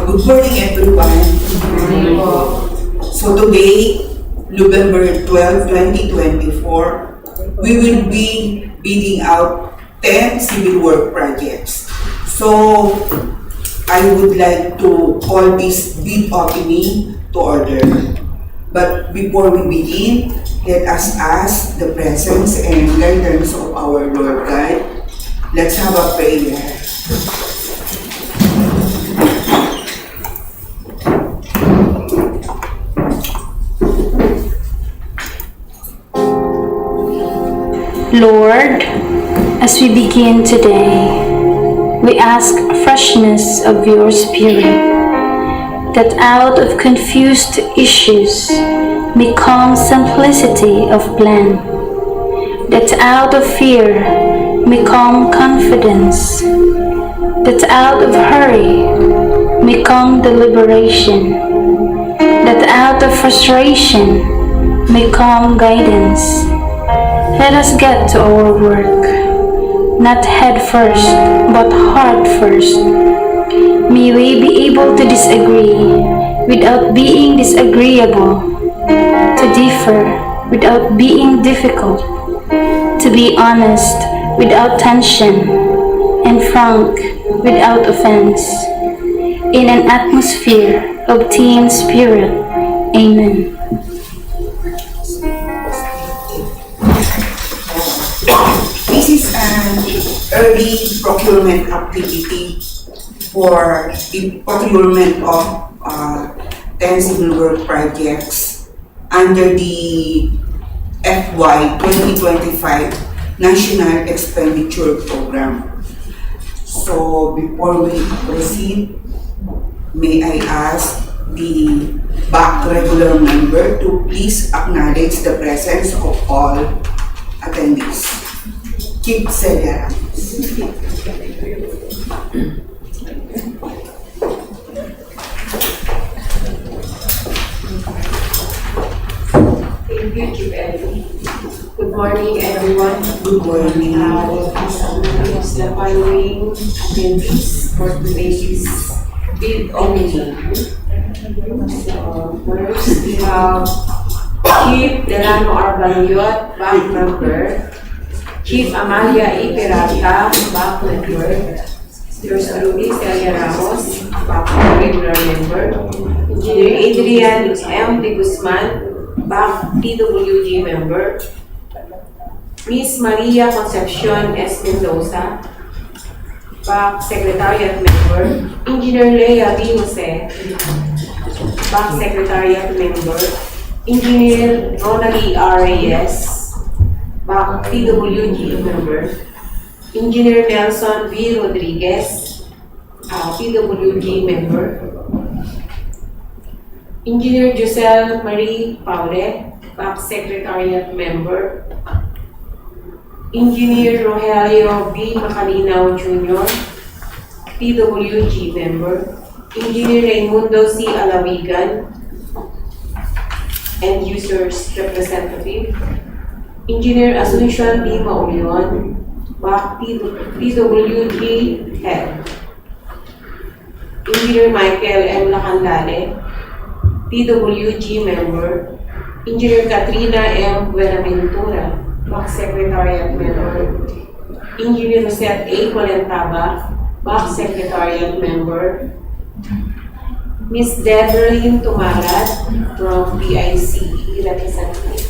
Good morning, everyone. So today, November 12, 2024, we will be bidding out 10 civil work projects. So I would like to call this bid opening to order. But before we begin, let us ask the presence and guidance of our Lord God. Let's have a prayer. Lord, as we begin today, we ask freshness of your Spirit, that out of confused issues may come simplicity of plan, that out of fear may come confidence, that out of hurry may come deliberation, that out of frustration may come guidance. Let us get to our work, not head first, but heart first. May we be able to disagree without being disagreeable, to differ without being difficult, to be honest without tension, and frank without offense, in an atmosphere of team spirit. Amen. This is an early procurement activity for the procurement of 10 civil work projects under the FY 2025 National Expenditure Program. So before we proceed, may I ask the back regular member to please acknowledge the presence of all attendees. Keep Celia. Thank you, Chief Ellie. Good morning, everyone. Good morning. Is the following attendees for today's bid opening. So, first, we have Chief Delano Arbaliot, back member. Chief Amalia E. Peralta, back member. Yours truly, Celia Ramos, back regular member. Engineer Adrian M. De Guzman, back TWG member. Miss Maria Concepcion S. Mendoza, back Secretariat member. Engineer Lea B. Jose, back Secretariat member. Engineer Ronald R. Reyes, back TWG member. Engineer Nelson V. Rodriguez, TWG member. Engineer Giselle Marie Paule, back Secretariat member. Engineer Rogelio B. Macalinaw Jr., TWG member. Engineer Raimundo C. Alawigan, End Users Representative. Engineer Asuncion B. Maulion, back TWG Head. Engineer Michael M. Lacandale, TWG member. Engineer Katrina M. Buenaventura, back Secretariat member. Engineer Rosette A. Colentaba, back Secretariat member. Miss Deborah Tumarat from PIC representative.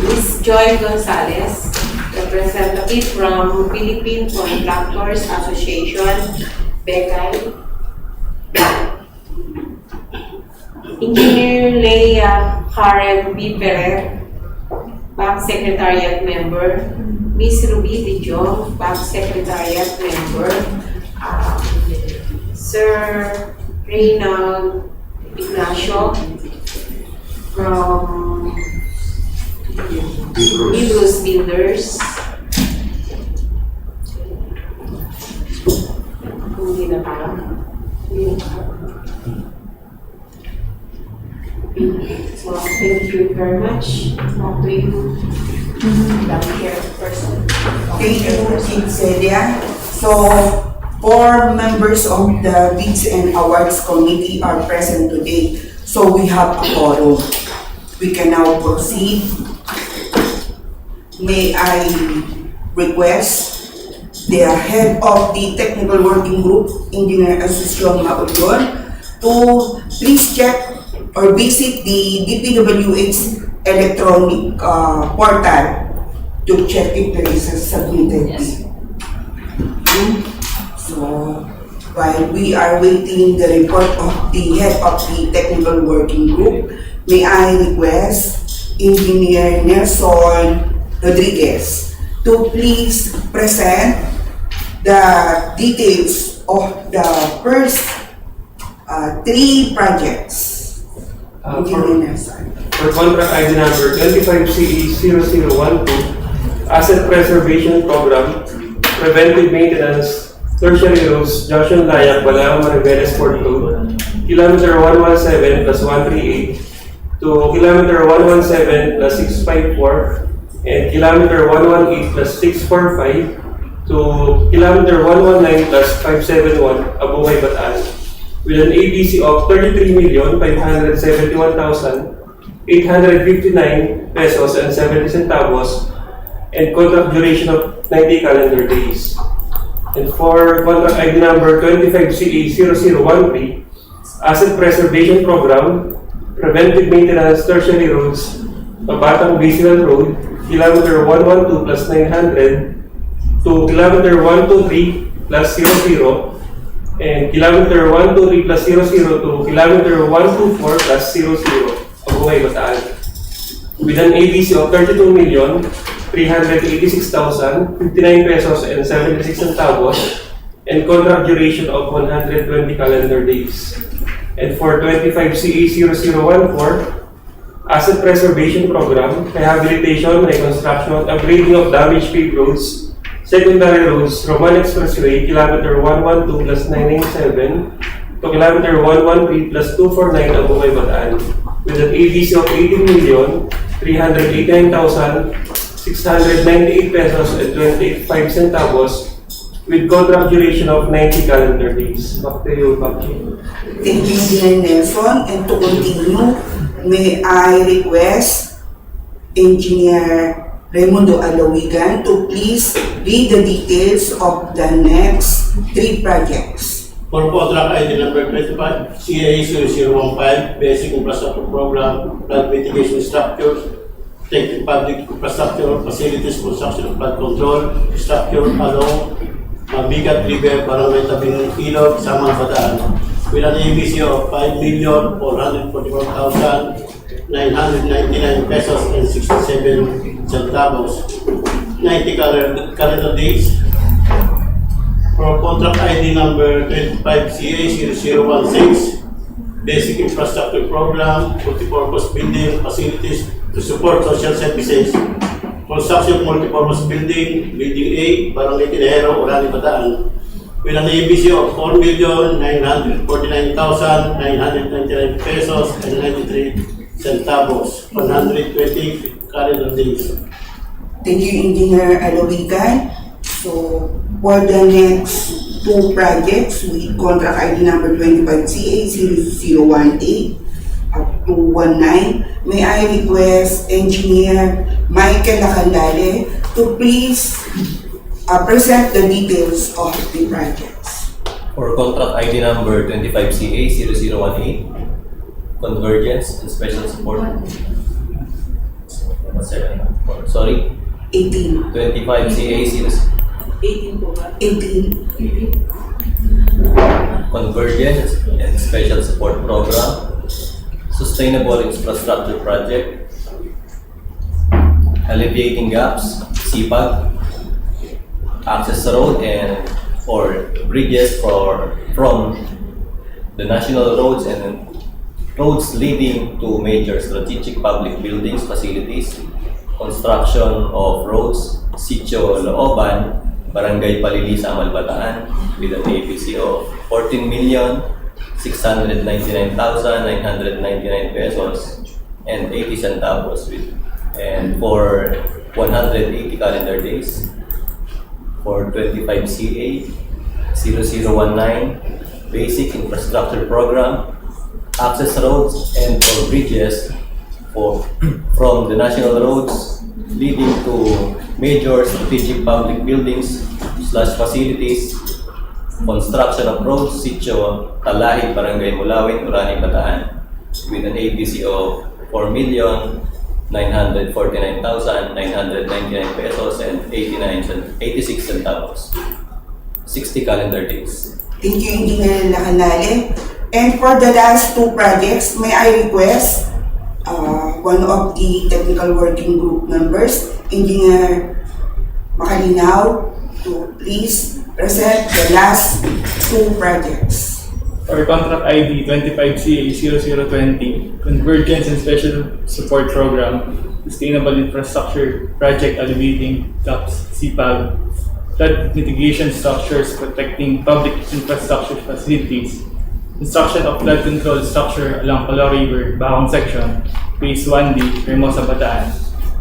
Miss Joy Gonzalez, representative from Philippine Contractors Association, Becay. Engineer Leia Karen B. Perez, back Secretariat member. Miss Ruby De Jong, back Secretariat member. Sir Reynald Ignacio from Libros Builders. Hindi na pa. So, thank you very much. Back to you, down here person. Thank you, Chief Celia. So, 4 members of the Bids and Awards Committee are present today, so we have a quorum. We can now proceed. May I request the head of the Technical Working Group, Engineer Asuncion Mabical, to please check or visit the DPWH electronic portal to check if there is a submitted bid. So, while we are waiting the report of the head of the Technical Working Group, may I request Engineer Nelson Rodriguez to please present the details of the first 3 projects. Engineer Nelson. For contract ID number 25CE0012, Asset Preservation Program, Preventive Maintenance, Tertiary Roads, Junction Layac, Balanga, Mariveles, Port Road, Kilometer 117 plus 138 to Kilometer 117 plus 654 and Kilometer 118 plus 645 to Kilometer 119 plus 571, Abucay, Bataan, with an ABC of 33,571,859 pesos and 70 centavos and contract duration of 90 calendar days. And for contract ID number 25CA0013, Asset Preservation Program, Preventive Maintenance, Tertiary Roads, Mabatang Vicinal Road, Kilometer 112 plus 900 to Kilometer 123 plus 00 and Kilometer 123 plus 00 to Kilometer 124 plus 00, Abucay, Bataan, with an ABC of 32,386,059 pesos and 76 centavos and contract duration of 120 calendar days. And for 25CA0014, Asset Preservation Program, Rehabilitation, Reconstruction, Upgrading of Damaged Paved Roads, Secondary Roads, Roman Expressway, Kilometer 112 plus 997 to Kilometer 113 plus 249, Abucay, Bataan, with an ABC of 18,389,698 pesos and 25 centavos with contract duration of 90 calendar days. Back to you, Pachi. Thank you, Engineer Nelson. And to continue, may I request Engineer Raimundo Alawigan to please read the details of the next 3 projects. For contract ID number 25, CA0015, Basic Infrastructure Program, Flood Mitigation Structures, Technical Public Infrastructure, Facilities, Construction of Flood Control, Structure along Mabical River, Barangay Tabing Ilog, Samal, Bataan, with an ABC of 5,444,999 pesos and 67 centavos, 90 calendar days. For contract ID number 25CA0016, Basic Infrastructure Program, Multipurpose Building Facilities to support social services, Construction Multipurpose Building, Building A, Barangay Tenejero, Orani, Bataan, with an ABC of 4,949,999 pesos and 93 centavos, 120 calendar days. Thank you, Engineer Alawigan. So, for the next 2 projects with contract ID number 25CA0018 up to 19, may I request Engineer Michael Nakandale to please present the details of the projects. For contract ID number 25CA0018, Convergence and Special Support. Sorry, 18. 25CA0018, Convergence and Special Support Program, Sustainable Infrastructure Project, Alleviating Gaps, CPAG, Access Road and or bridges from the national roads and roads leading to major strategic public buildings, facilities, construction of roads, Sitio Looban, Barangay Palili, Samal, Bataan, with an APC of 14,699,999 pesos and 80 centavos and for 180 calendar days. For 25CA 0019 Basic Infrastructure Program, access roads and or bridges from the national roads leading to major strategic public buildings / facilities, construction of roads, sitio, Talahib, Barangay Mulawin, Orani, Bataan, with an ABC of 4,949,999 pesos and 86 centavos. 60 calendar days. Thank you, Engineer Lacanale. And for the last two projects, may I request one of the technical working group members, Engineer Makalinaw, to please present the last two projects. For contract ID 25CA0020, Convergence and Special Support Program, Sustainable Infrastructure Project Alleviating Gaps, CPAG, Flood Mitigation Structures Protecting Public Infrastructure Facilities, construction of flood control structure along Palo River, Bacong Section, Phase 1D, Remosa, Bataan,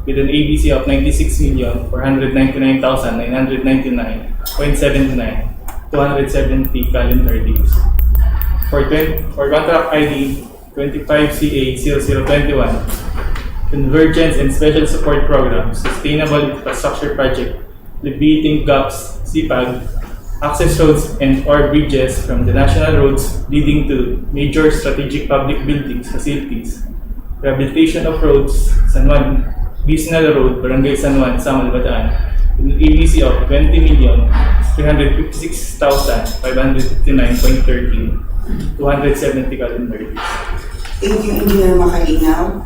with an ABC of 96,499,999.79, 270 calendar days. For contract ID 25CA0021, Convergence and Special Support Program, Sustainable Infrastructure Project, Alleviating Gaps, CPAG, access roads and or bridges from the national roads leading to major strategic public buildings, facilities, rehabilitation of roads, San Juan, Vicinal Road, Barangay San Juan, Samal, Bataan, with an ABC of 20,356,559.13, 270 calendar days. Thank you, Engineer Makalinaw.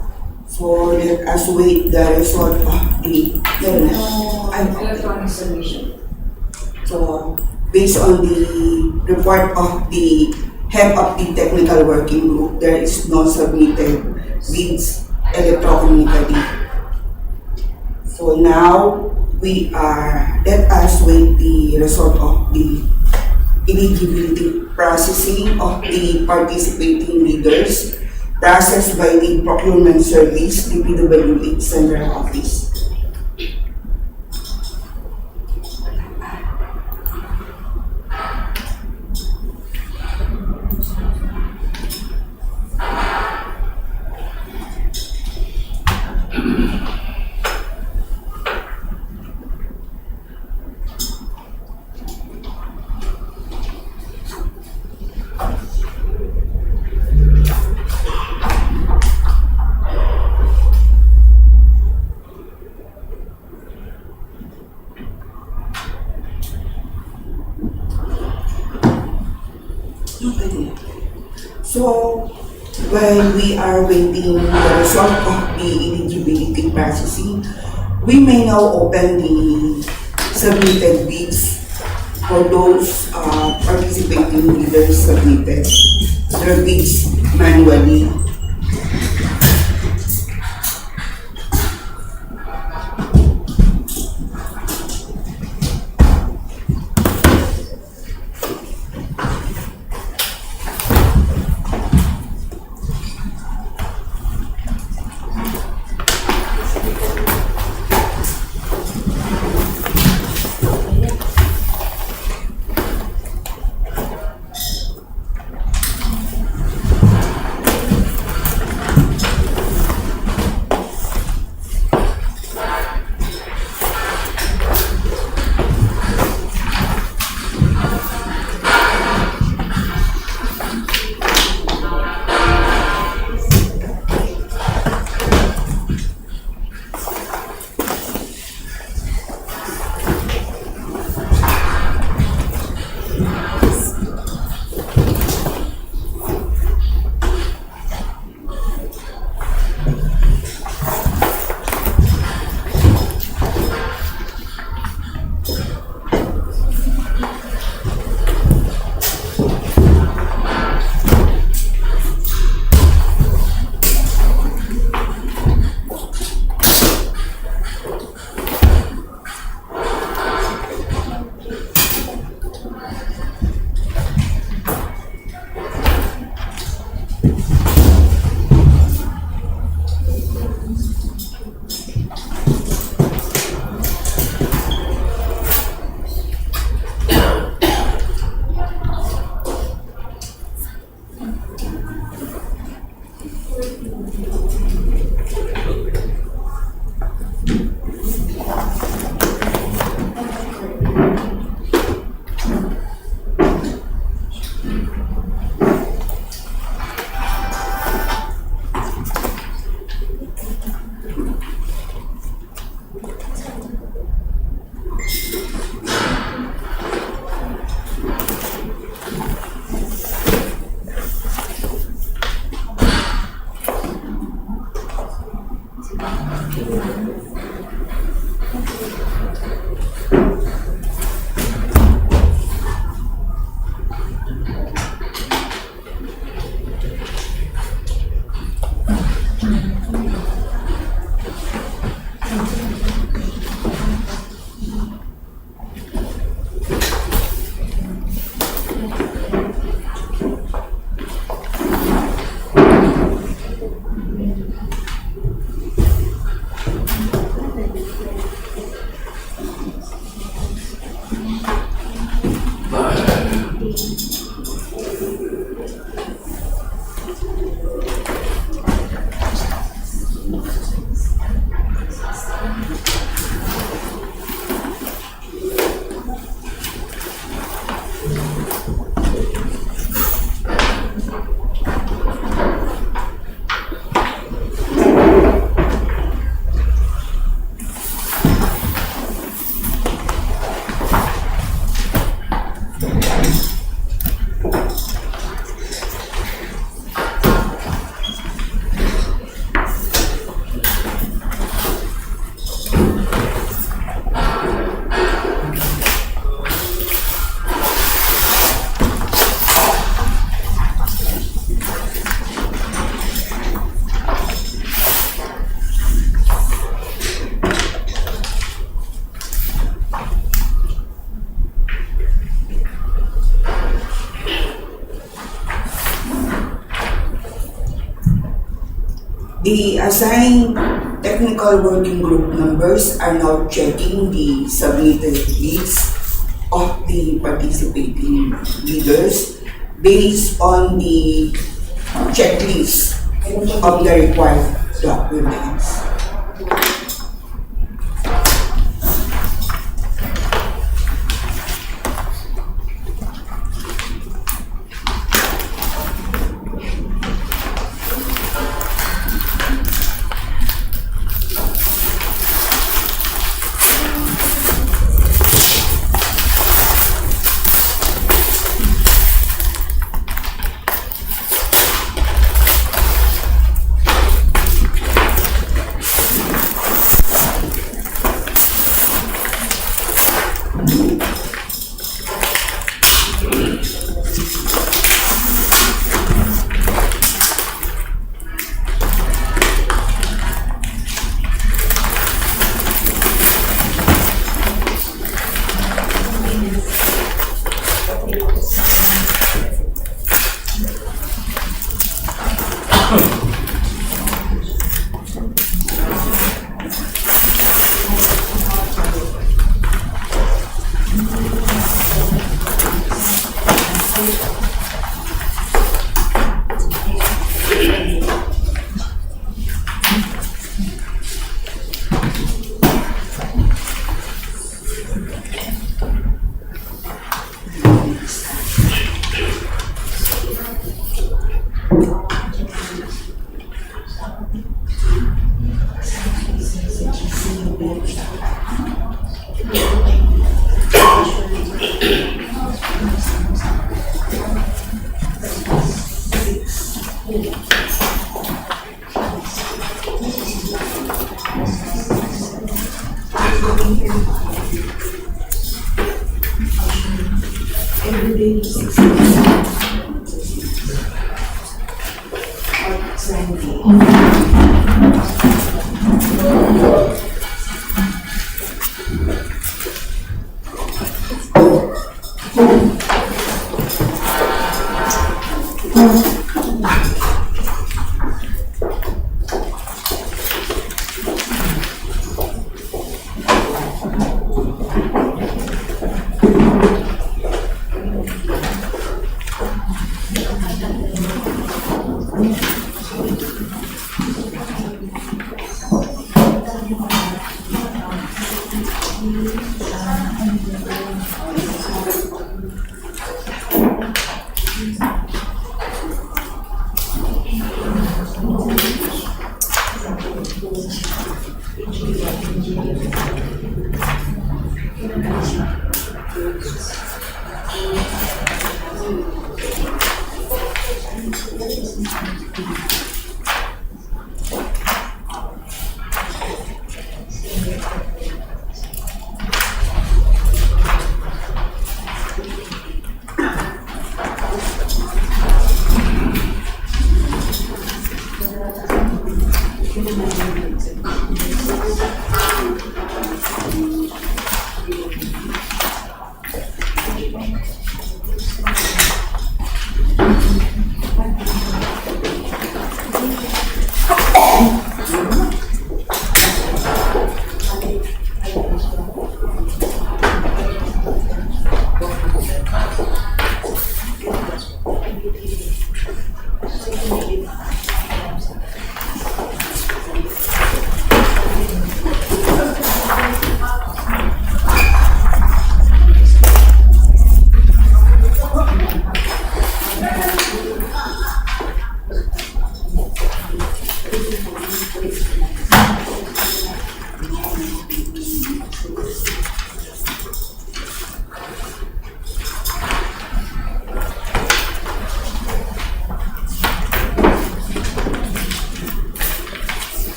So let us wait the result of the Electronic submission. So based on the report of the head of the technical working group, there is no submitted bids electronically. So now let us wait the result of the eligibility processing of the participating bidders processed by the Procurement Service, DPWH Central Office. So, while we are waiting the result of the eligibility processing, we may now open the submitted bids for those participating bidders submitted their bids manually. The assigned technical working group members are now checking the submitted lists of the participating leaders based on the checklist of the required documents.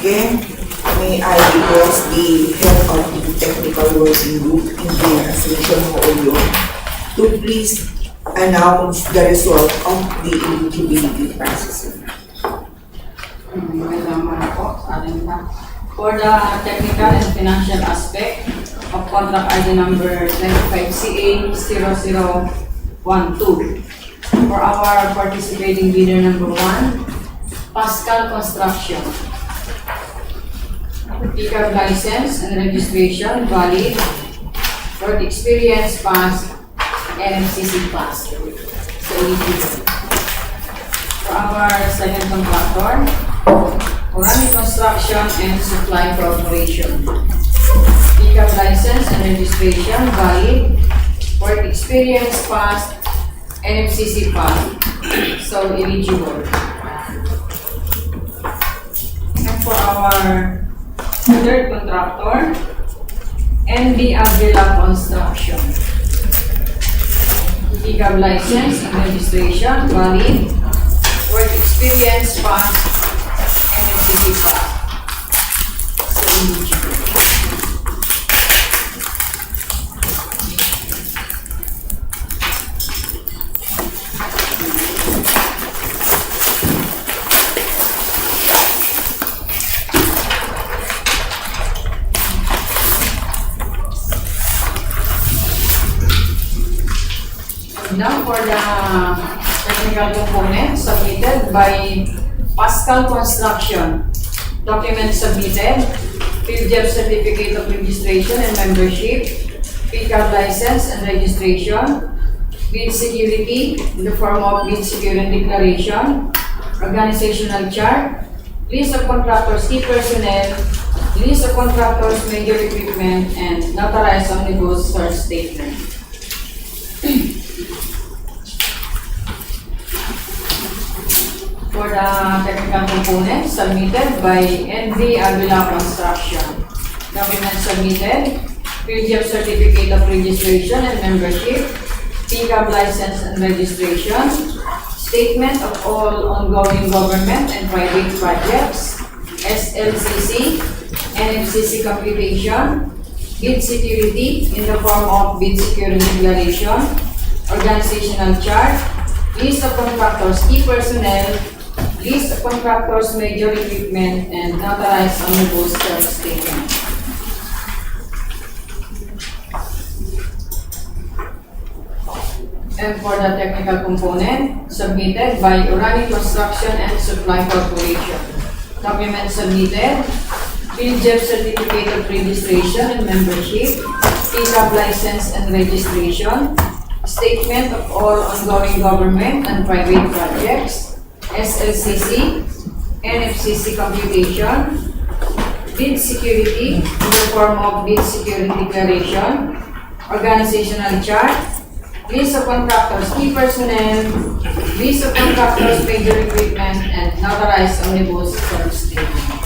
Again, may I request the head of the technical working group, Engineer Asuncion Hoyo, to please announce the result of the eligibility process. For the technical and financial aspect of contract ID number 25CA0012, for our participating bidder number 1, Pascal Construction. Pickup license and registration valid, work experience passed, NMCC passed. So eligible. For our second contractor, Orani Construction and Supply Corporation. Pickup license and registration valid, work experience passed, NMCC passed. So eligible. And for our third contractor, NB Avila Construction. Pickup license and registration valid, work experience passed, NMCC passed. So eligible. Now for the technical component submitted by Pascal Construction. Document submitted, field job certificate of registration and membership, pickup license and registration, bid security in the form of bid security declaration, organizational chart, list of contractors, key personnel, list of contractors, major equipment, and notarized omnibus search statement. For the technical component submitted by NB Avila Construction. Document submitted, field job certificate of registration and membership, pickup license and registration, statement of all ongoing government and private projects, SLCC, NFCC computation, bid security in the form of bid security declaration, organizational chart, list of contractors, key personnel, list of contractors, major equipment, and notarized omnibus search statement. And for the technical component, submitted by Orani Construction and Supply Corporation. Document submitted, field job certificate of registration and membership, pickup license and registration, statement of all ongoing government and private projects, SLCC, NFCC computation, bid security in the form of bid security declaration, organizational chart, list of contractors, key personnel, list of contractors, major equipment, and notarized omnibus search statement.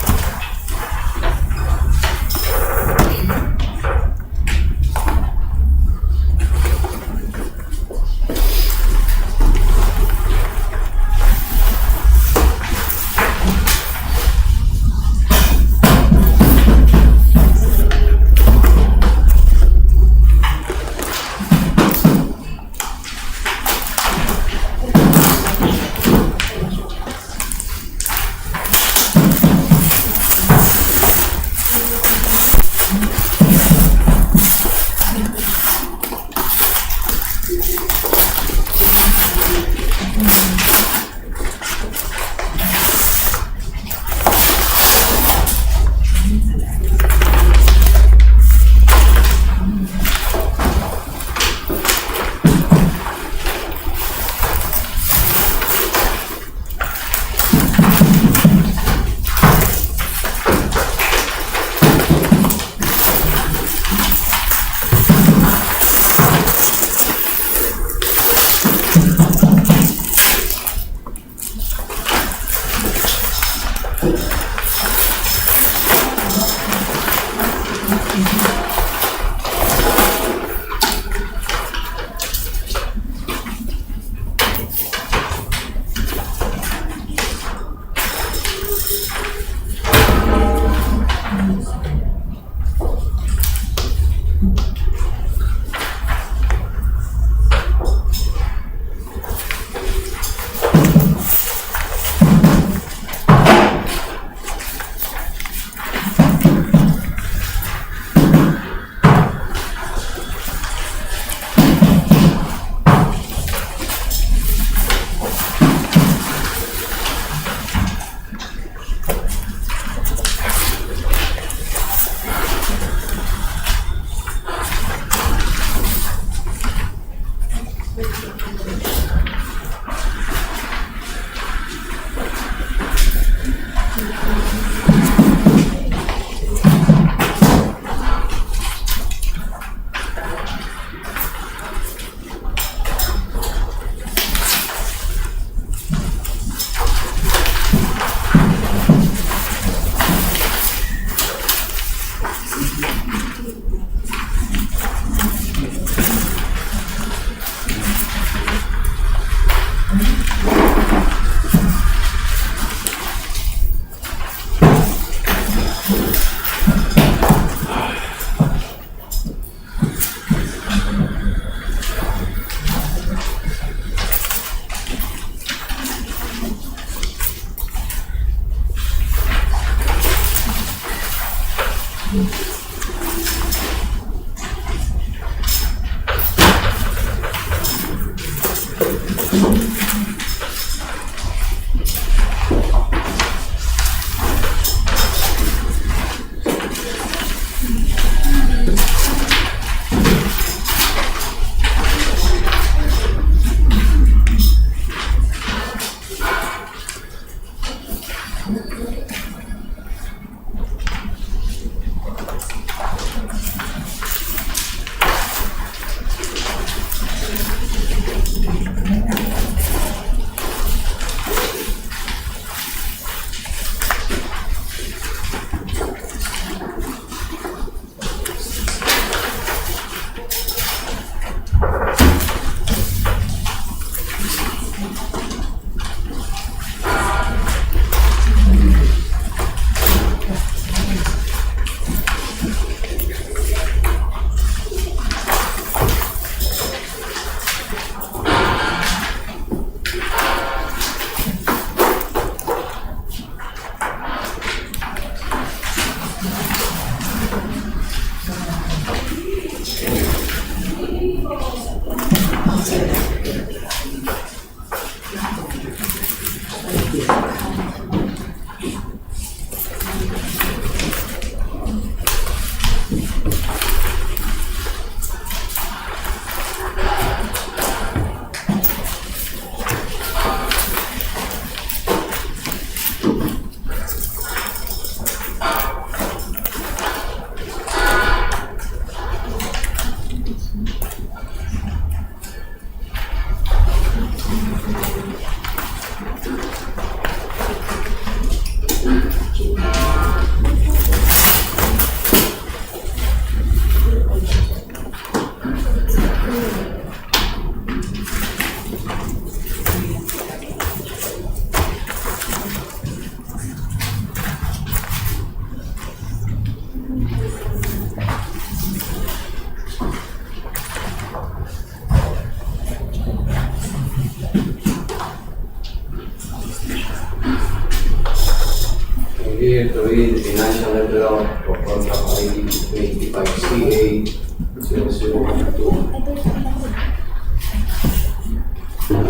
Here to read the financial envelope for contract ID 25CA0012 for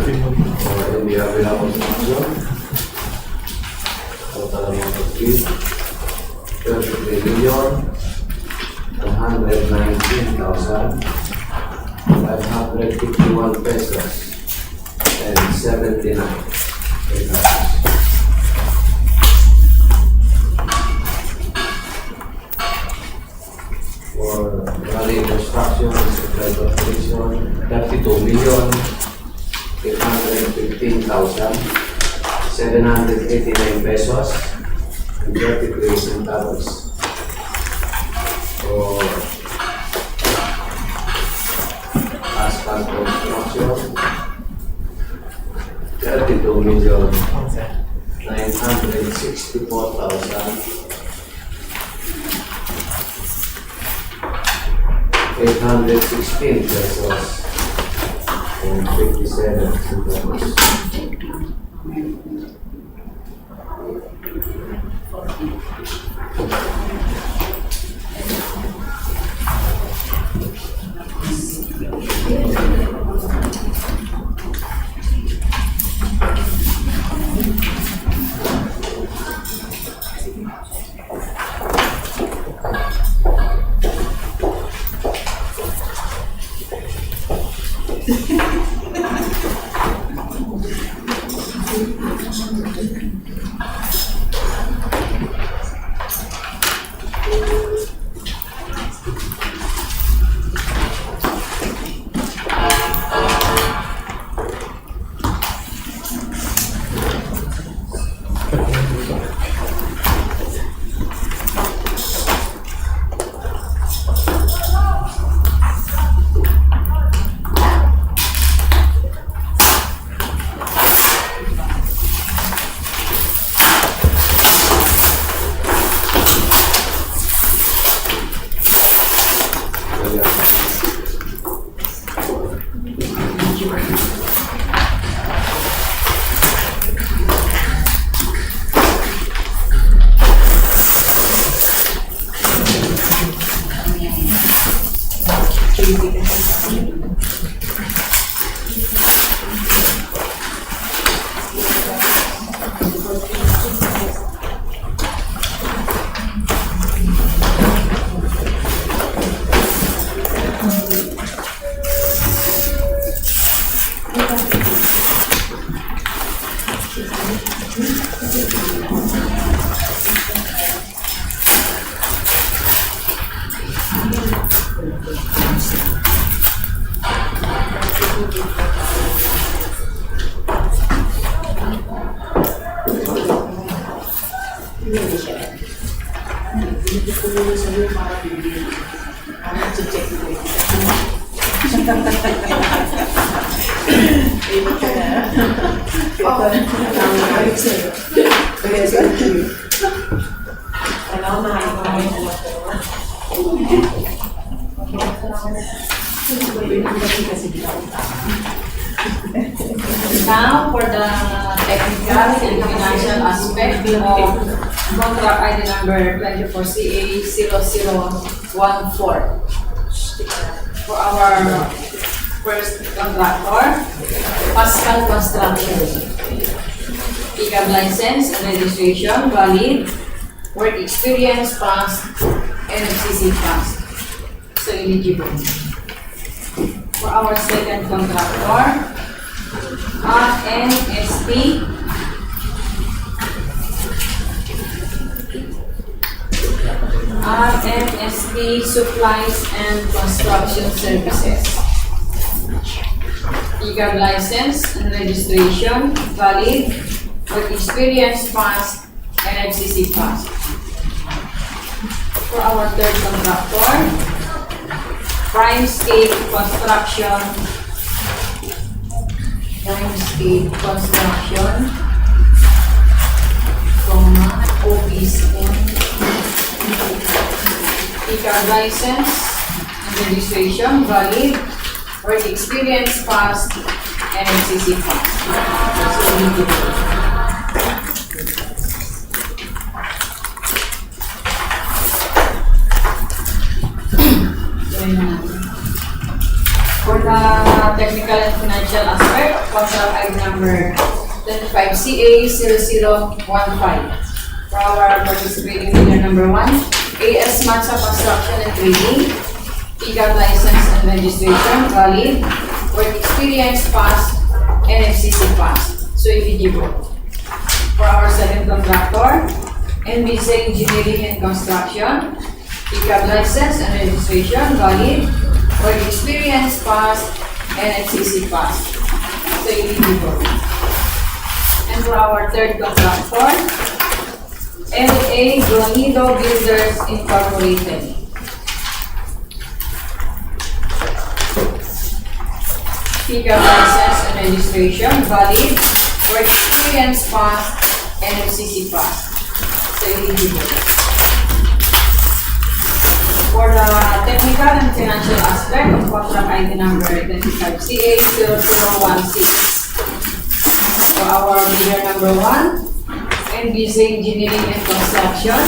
the available function. Total amount of fees 33,119,551 pesos and 79 pesos. For Reconstruction and Reconstruction, 32,815,789 pesos and 33 centavos. For Asphalt Construction, 32,964,816 pesos and 57 centavos. Now, for the technical and financial aspect of contract ID number 24CA0014. For our first contractor, Pascal Construction. Icab license and registration valid, work experience passed, NFCC passed. So eligible. For our second contractor, RNSP Supplies and Construction Services. Icab license and registration valid, work experience passed, NFCC passed. For our third contractor, Primescape Construction, OPC. Icab license and registration valid, work experience passed, NFCC passed. So eligible. For the technical and financial aspect of contract ID number 25CA0015. For our participating bidder number 1, AS Matsa Construction and Trading, Icab license and registration valid, work experience passed, NFCC passed. So eligible. For our second contractor, NBC Engineering and Construction, Icab license and registration valid, work experience passed, NFCC passed. So eligible. And for our third contractor, LA Gronido Builders Incorporated. Icab license and registration valid, work experience passed, NFCC passed. So eligible. For the technical and financial aspect of contract ID number 25CA0016. For our bidder number 1, NBC Engineering and Construction.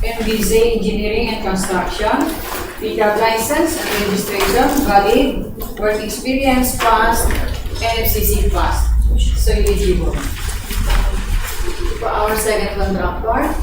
NBC Engineering and Construction. Icab license and registration valid, work experience passed, NFCC passed. So eligible. For our second contractor,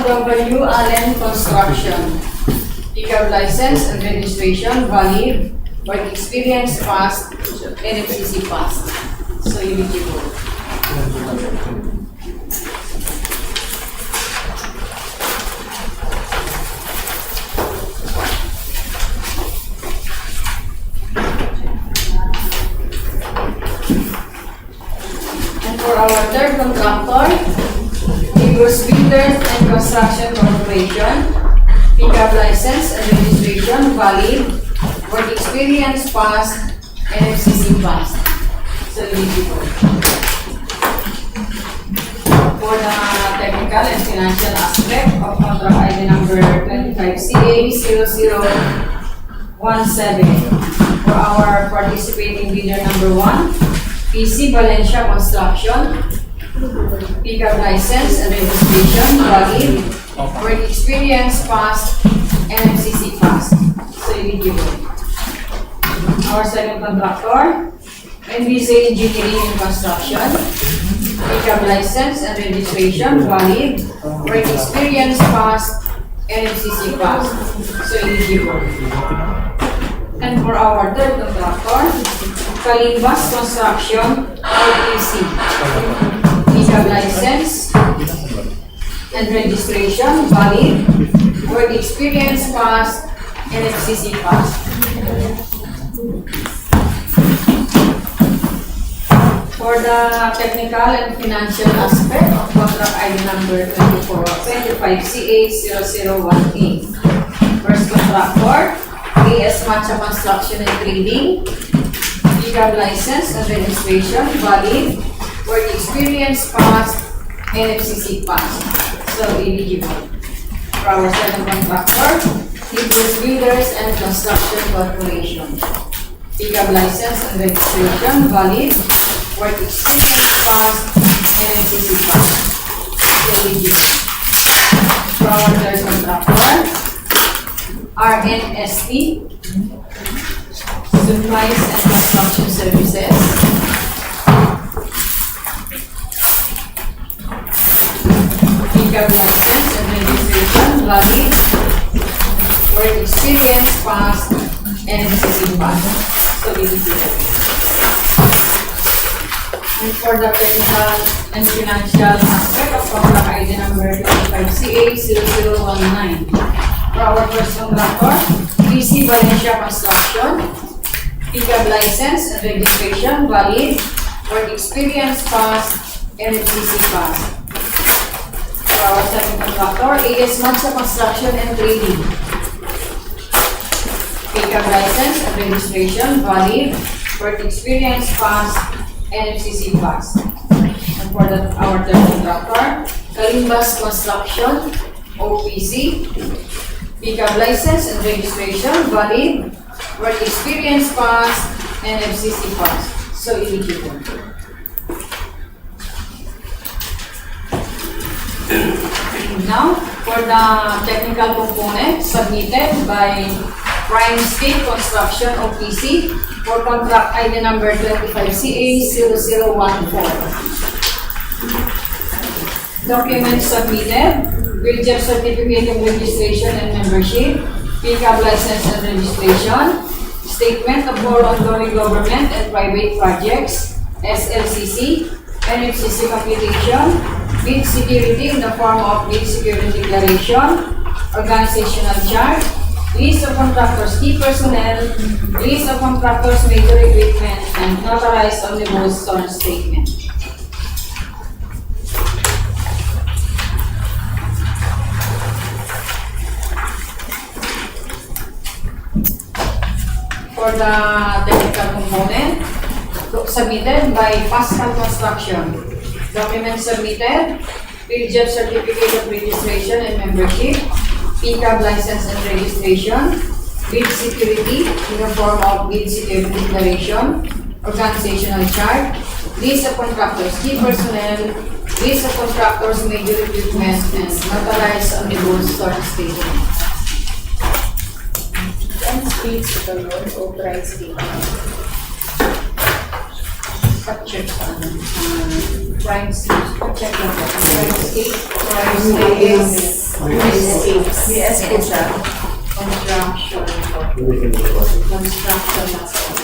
W. Allen Construction. Icab license and registration valid, work experience passed, NFCC passed. So eligible. And for our third contractor, Builders and Construction Corporation, Icab license and registration valid, work experience passed, NFCC passed. So eligible. For the technical and financial aspect of contract ID number 25CA0017. For our participating bidder number 1, PC Valencia Construction, Icab license and registration valid, work experience passed, NFCC passed. So eligible. Our second contractor, NBC Engineering and Construction, Pickup License and Registration, valid, work experience passed, NFCC passed, so eligible. And for our third contractor, Kalimbas Construction, RPC, Pickup License and Registration, valid, work experience passed, NFCC passed. For the technical and financial aspect of contract ID number 25CA001A. First contractor, AS Matcha Construction and Trading, Pickup License and Registration, valid, work experience passed, NFCC passed, so eligible. For our second contractor, Hebrews Builders and Construction Corporation, Pickup License and Registration, valid, work experience passed, NFCC passed, so eligible. For our third contractor, RNST, Supplies and Construction Services, Pickup License and Registration, valid, work experience passed, NFCC passed, so eligible. And for the technical and financial aspect of contract ID number 25CA0019. For our first contractor, PC Valencia Construction, Pickup License and Registration, valid, work experience passed, NFCC passed. For our second contractor, AS Matcha Construction and Trading, Pickup License and Registration, valid, work experience passed, NFCC passed. And for our third contractor, Kalimbas Construction, OPC, Pickup License and Registration, valid, work experience passed, NFCC passed, so eligible. Now, for the technical component submitted by Prime State Construction OPC for contract ID number 25CA0014. Documents submitted, Preventive Certificate of Registration and Membership, Pickup License and Registration, Statement of all ongoing government and private projects, SLCC, NFCC computation, bid security in the form of bid security declaration, organizational chart, list of contractors' key personnel, list of contractors' major equipment, and notarized omnibus sworn statement. For the technical component, submitted by Pascal Construction. Documents submitted, Preventive Certificate of Registration and Membership, Pickup License and Registration, bid security in the form of bid security declaration, organizational chart, list of contractors' key personnel, list of contractors' major equipment, and notarized omnibus sworn statement. And speaks to the Lord authorized statement. Check Prime State. Check lang po. Prime State. Yes po siya. construction. Construction.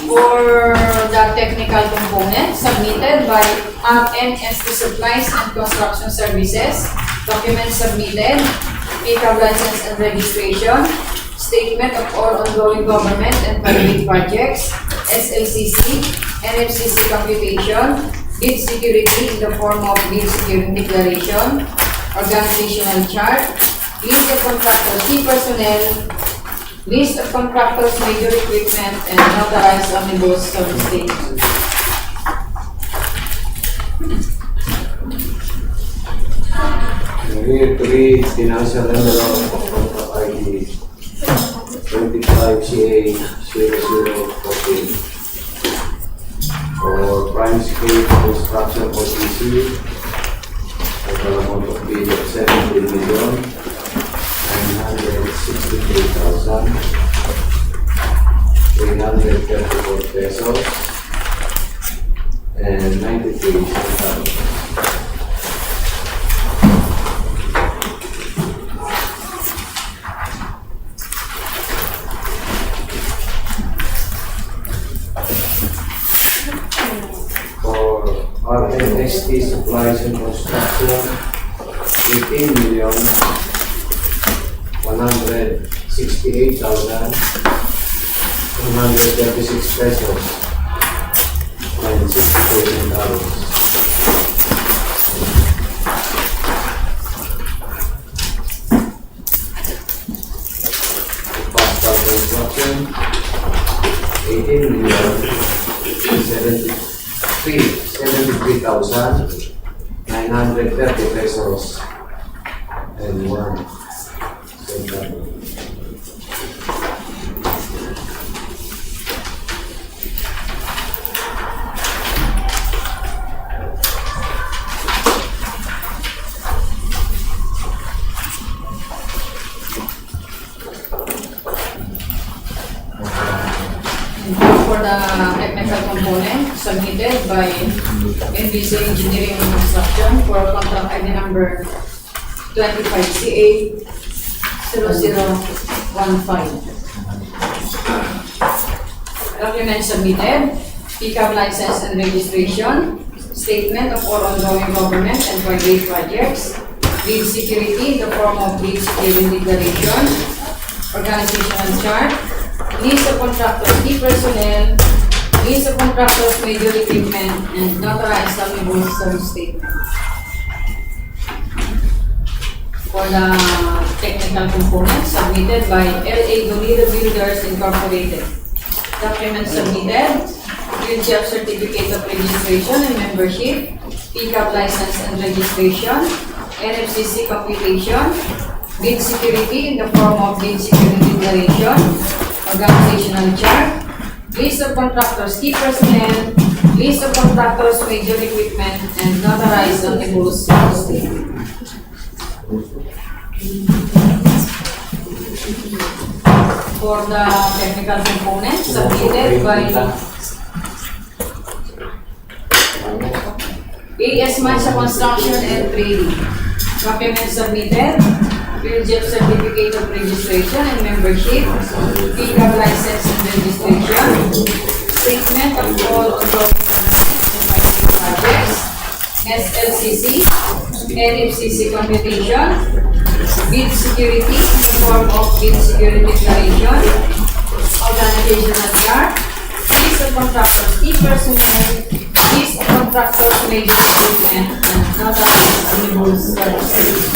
For the technical component submitted by RNST Supplies and Construction Services, documents submitted, Pickup License and Registration, Statement of all ongoing government and private projects, SLCC, NFCC computation, bid security in the form of bid security declaration, organizational chart, list of contractors' key personnel, list of contractors' major equipment, and notarized omnibus sworn statement. Here to read financial envelope of contract ID 25CA0014 for Prime State Construction OPC, total amount of bid of 17,963,334 pesos. and 93 centavos. For RNST Supplies and Construction, 18,168,136 pesos and 64 centavos. Pascal Construction, 73,930 pesos and 1 centavo. For the technical component submitted by NBC Engineering and Construction for contract ID number 25CA 0015. Document submitted, pickup license and registration, statement of all ongoing government and private projects, bid security in the form of bid security declaration, organizational chart, list of contractors, key personnel, list of contractors, major equipment, and notarized omnibus service statement. For the technical components submitted by LA Dolito Builders Incorporated. Document submitted, Preventive certificate of registration and membership, pickup license and registration, NFCC computation, bid security in the form of bid security declaration, organizational chart, list of contractors, key personnel, list of contractors, major equipment, and notarized omnibus statement. For the technical components submitted by AS Mansa Construction and Trading. Document submitted, Preventive certificate of registration and membership, pickup license and registration, statement of all ongoing projects, SLCC, NFCC computation, bid security in the form of bid security declaration, organizational chart, list of contractors, key personnel, list of contractors, major equipment, and notarized omnibus services.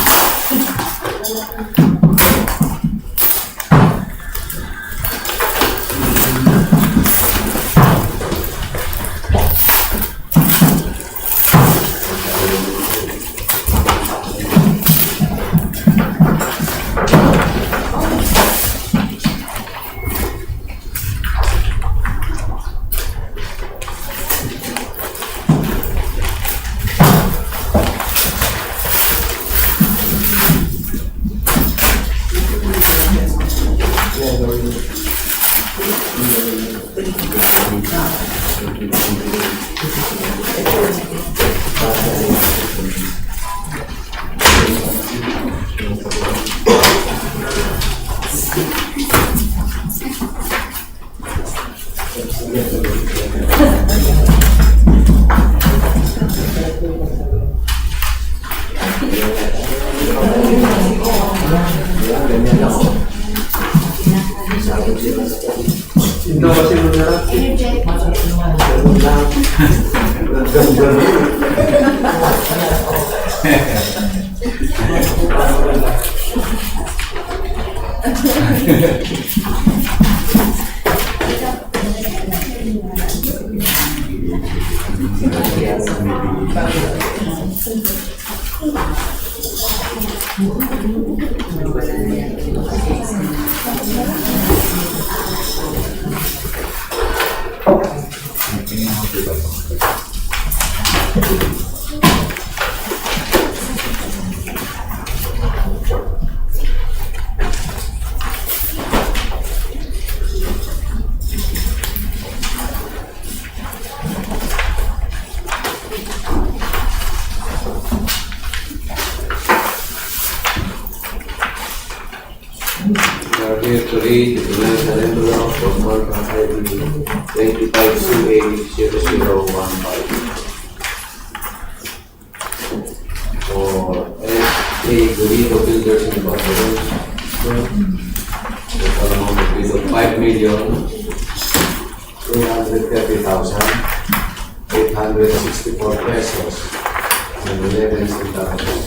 here to read the financial envelope for contract ID 25CA0015 for A. Gurito Builders Incorporated. Total amount of bid of 5,330,864 pesos and 11 centavos.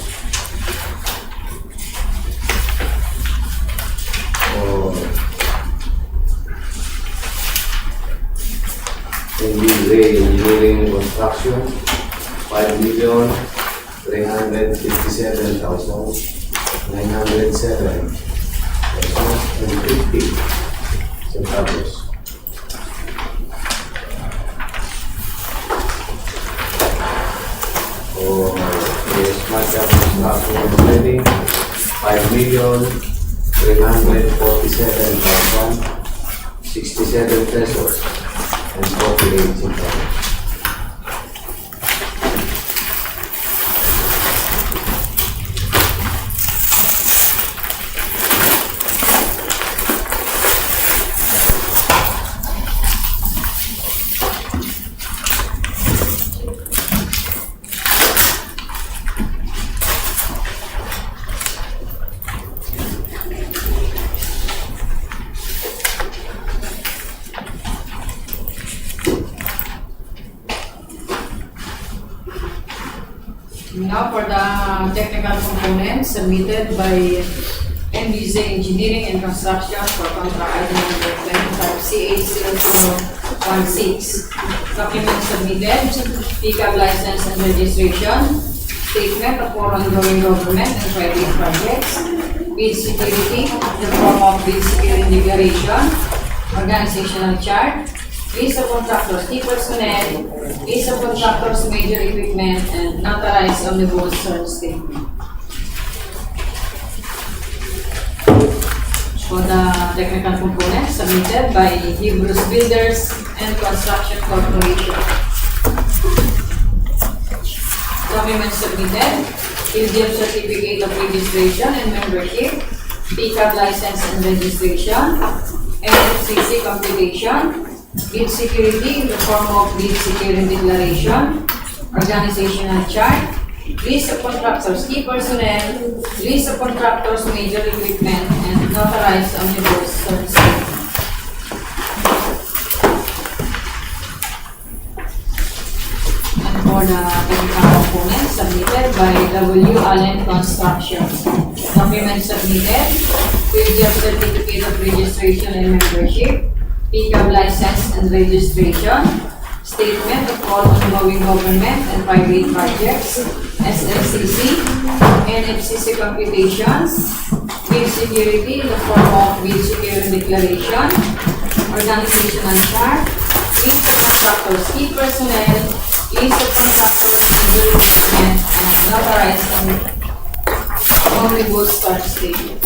Engineering and Construction, 5,357,907 pesos and 50 centavos. For Smart Construction and Trading, 5,347,067 pesos and 48 centavos. Now for the technical components submitted by MBZ Engineering and Construction for contract item number 25CA0016. Documents submitted, pickup license and registration, statement of all ongoing government and private projects, bid security, the form of bid security declaration, organizational chart, list of contractors, key personnel, list of contractors, major equipment, and notarized omnibus search statement. For the technical components submitted by Hebrews Builders and Construction Corporation. Documents submitted, Ilog certificate of registration and membership, pickup license and registration, NFCC computation, bid security in the form of bid security declaration, organizational chart, list of contractors, key personnel, list of contractors, major equipment, and notarized omnibus search statement. And for the technical components submitted by W. Allen Construction. Documents submitted, Preventive certificate of registration and membership, pickup license and registration, statement of all ongoing government and private projects, SLCC, NFCC computations, bid security in the form of bid security declaration, organizational chart, list of contractors, key personnel, list of contractors, major equipment, and notarized omnibus search statement.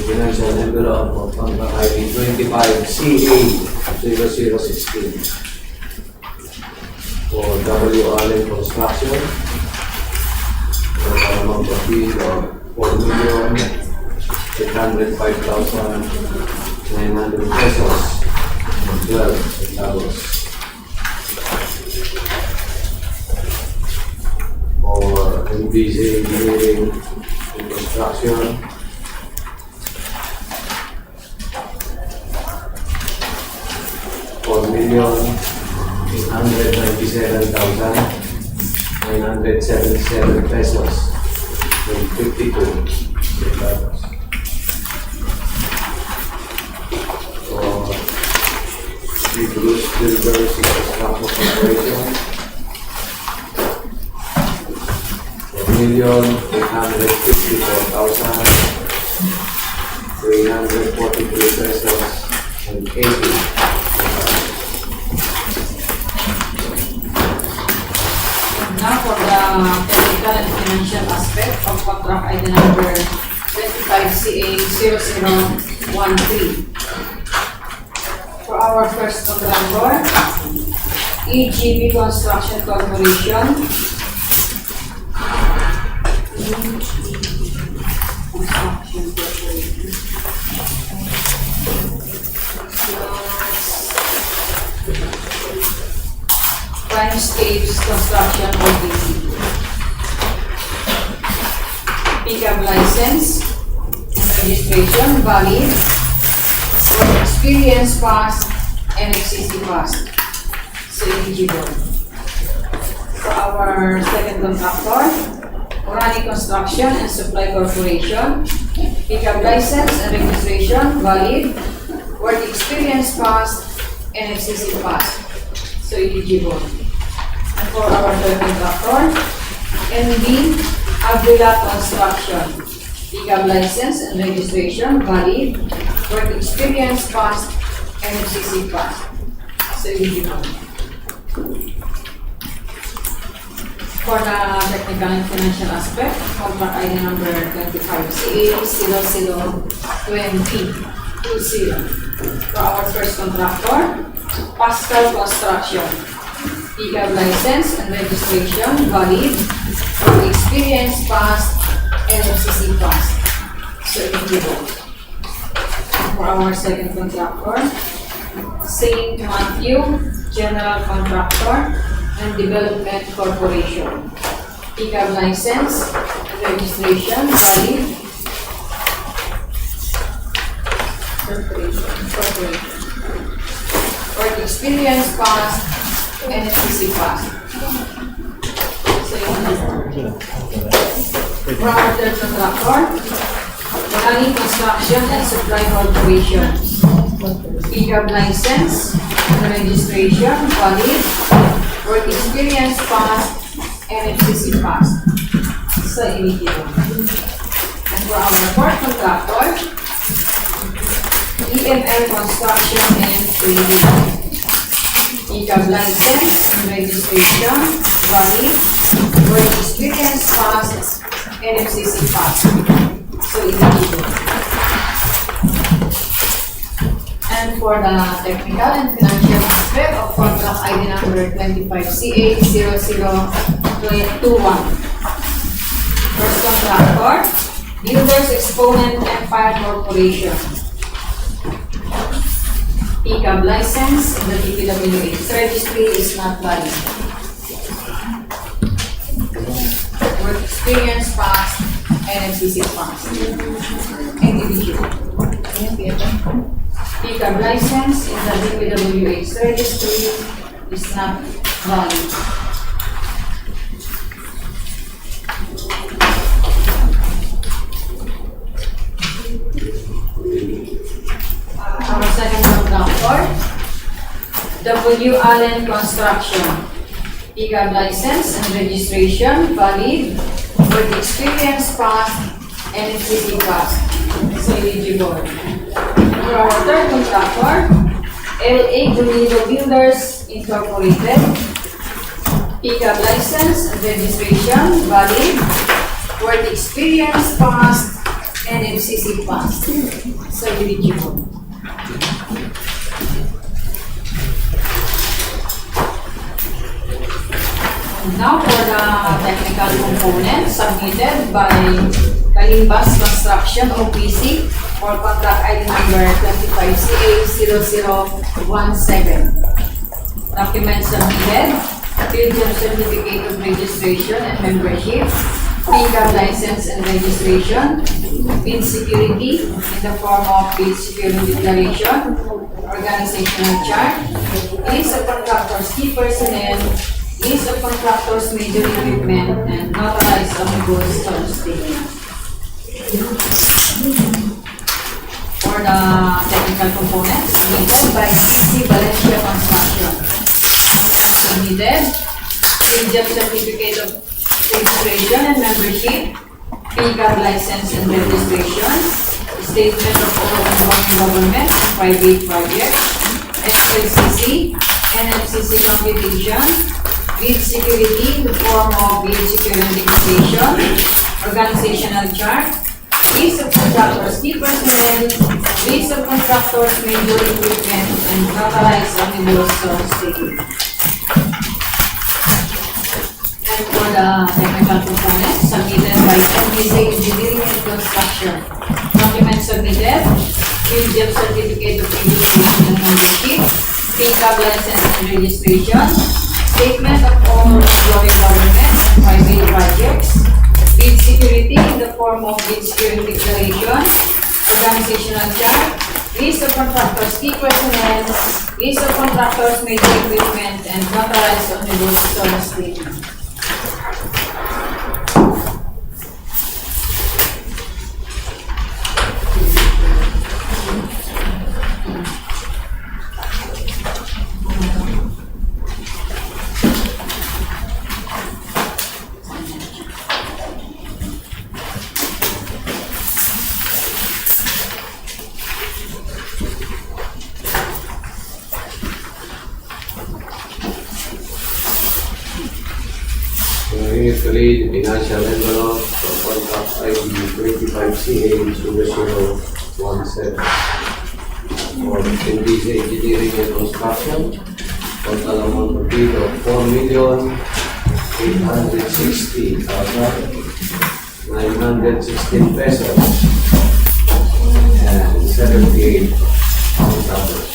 financial envelope of contract ID 25CA0016 for W. Allen Construction for an amount of fee of 4,805,900 pesos. 12 centavos. For MBC Engineering and Construction $4,897,977 pesos and 52 centavos. For Bruce Builders and Construction Corporation $1,854,343 pesos and 80. Now for the technical and financial aspect of contract ID number 25CA0013. For our first contractor, EGB Construction Corporation. Construction Corporation. Prime Stage Construction OPC. Pickup license and registration valid for experience pass and FCC pass. So eligible. For our second contractor, Orani Construction and Supply Corporation. Pickup license and registration valid, work experience pass and FCC pass. So eligible. And for our third contractor, NB Avila Construction. Pickup license and registration valid, work experience pass and FCC pass. So eligible. For the technical and financial aspect, contract ID number 25CA0020. For our first contractor, Pascal Construction. Pickup license and registration valid, for experience pass and FCC pass. So eligible. For our second contractor, St. Matthew General Contractor and Development Corporation. Pickup license and registration valid. Corporation. Work experience pass and FCC pass. So for our third contractor, Orani Construction and Supply Corporation. Pickup license and registration valid, work experience pass and FCC pass. So eligible. And for our fourth contractor, EML Construction and Trading. Pickup license and registration valid, work experience pass and FCC pass. So eligible. And for the technical and financial aspect of contract ID number 25CA0021. First contractor, Builders Exponent Empire Corporation. Pickup license in the DPWH registry is not valid. Work experience pass and FCC pass. And eligible. Pickup license in the DPWH registry is not valid. Our second contractor, W. Allen Construction. Pickup license and registration valid, work experience pass and FCC pass. So eligible. For our third contractor, LA Gunido Builders Incorporated. Pickup license and registration valid, work experience pass NFCC passed. Sir Lidio. Now for the technical component submitted by Kalimbas Construction OPC for contract ID number 25CA0017. Documents submitted, field of certificate of registration and membership, PCAB license and registration, bid security in the form of bid security declaration, organizational chart, list of contractors, key personnel, list of contractors, major equipment, and notarized omnibus term statement. For the technical components submitted by C. Valencia Construction. Submitted, PJEP certificate of registration and membership, PCAB license and registration, statement of all ongoing government and private projects, SLCC, NFCC computation, bid security in the form of bid security declaration, organizational chart, list of contractors, key personnel, list of contractors, major equipment, and notarized omnibus term statement. And for the technical components submitted by NBC Engineering and Construction. Documents submitted, PJEP certificate of registration and membership, PCAB license and registration, statement of all employee government and private projects, bid security in the form of bid security declaration, organizational chart, list of contractors, key personnel, list of contractors, major equipment, and notarized omnibus term statement. Initially, the financial envelope for contract ID 25CA0017 for NBC Engineering and Construction, total amount of bid of 4,860,916 pesos and 78 centavos.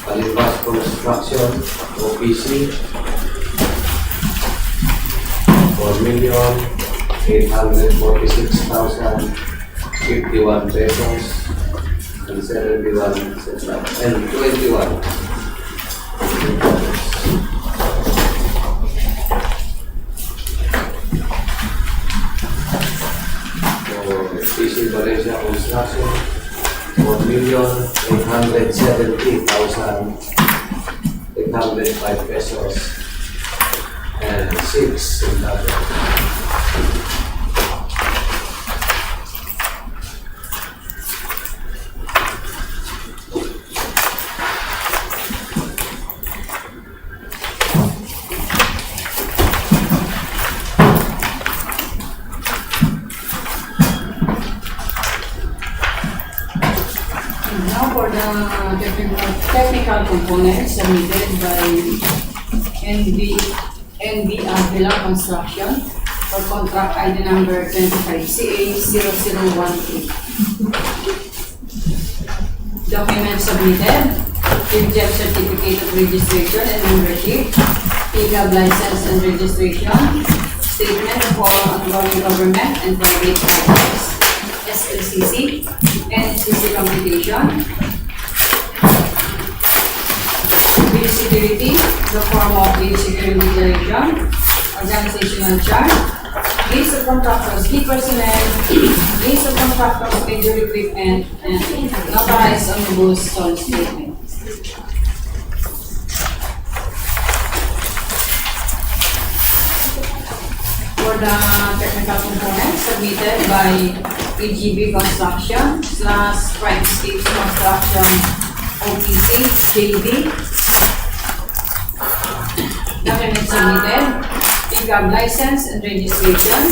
Kalimbas Construction OPC 4,846,051 pesos and 71 centavos and 21 centavos. For PC Valencia Construction 4,870,805 pesos and 6 centavos. Now for the technical components submitted by NB Avila Construction for contract ID number 25CA0013. Documents submitted, PJEP certificate of registration and membership, PCAB license and registration, statement of all ongoing government and private projects, SLCC, NFCC computation, bid security, the form of bid security declaration, organizational chart, list of contractors, key personnel, list of contractors, major equipment, and notarized omnibus term statement. For the technical components submitted by PGB Construction / Primescapes Construction OPC JV. Document submitted, pickup license and registration,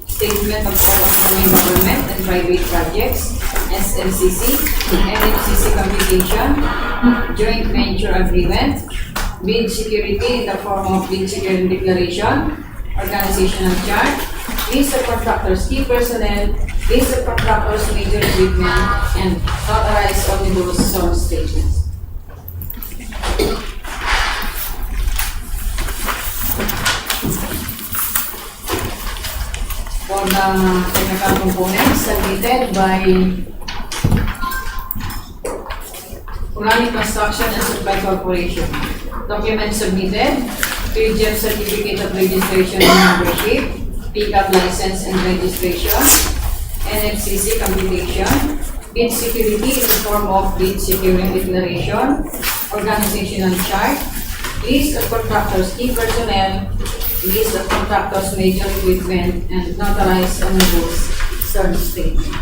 statement of ongoing government and private projects, SLCC, NFCC communication, joint venture agreement, bid security in the form of bid security declaration, organizational chart, list of contractors, key personnel, list of contractors, major equipment, and authorized omnibus zone statements. For the technical components submitted by Orani Construction and Supply Corporation. Document submitted, PGF certificate of registration and membership, pickup license and registration, NFCC computation, bid security in the form of bid security declaration, organizational chart, list of contractors, key personnel, list of contractors, major equipment, and notarized omnibus service statement.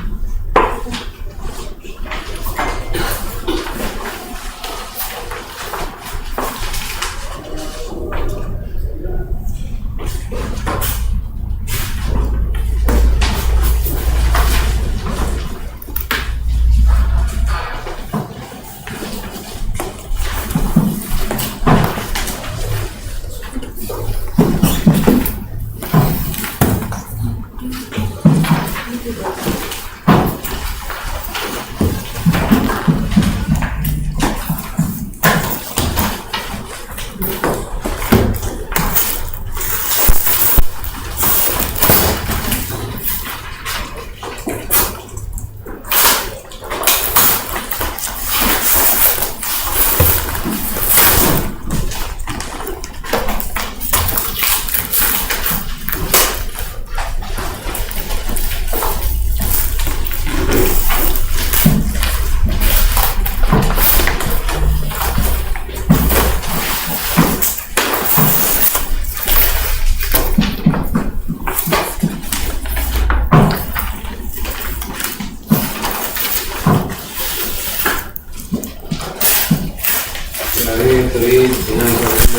Tertiary Financial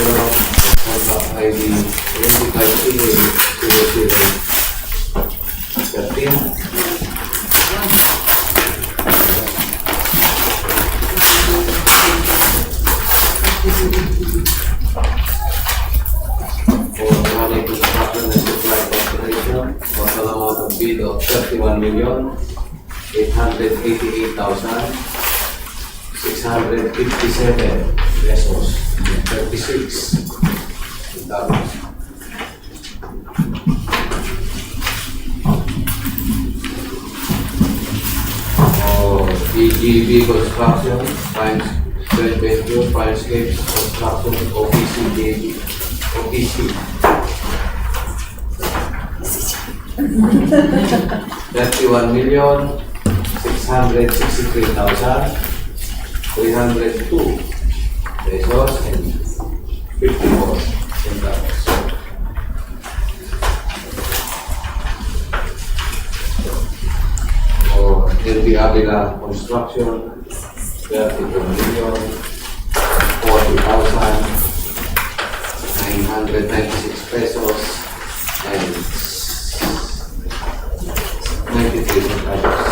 Contract ID 25A0013 for Orani Construction and Supply Corporation, total amount of bid of 31,888,657 pesos, 36 centavos. For PGB Construction, Fines, Joint Venture, Firescapes Construction, OPC, OPC. 31,663,302 pesos and 54 centavos. For Mabical Construction, 32,040,996 pesos and 93 centavos.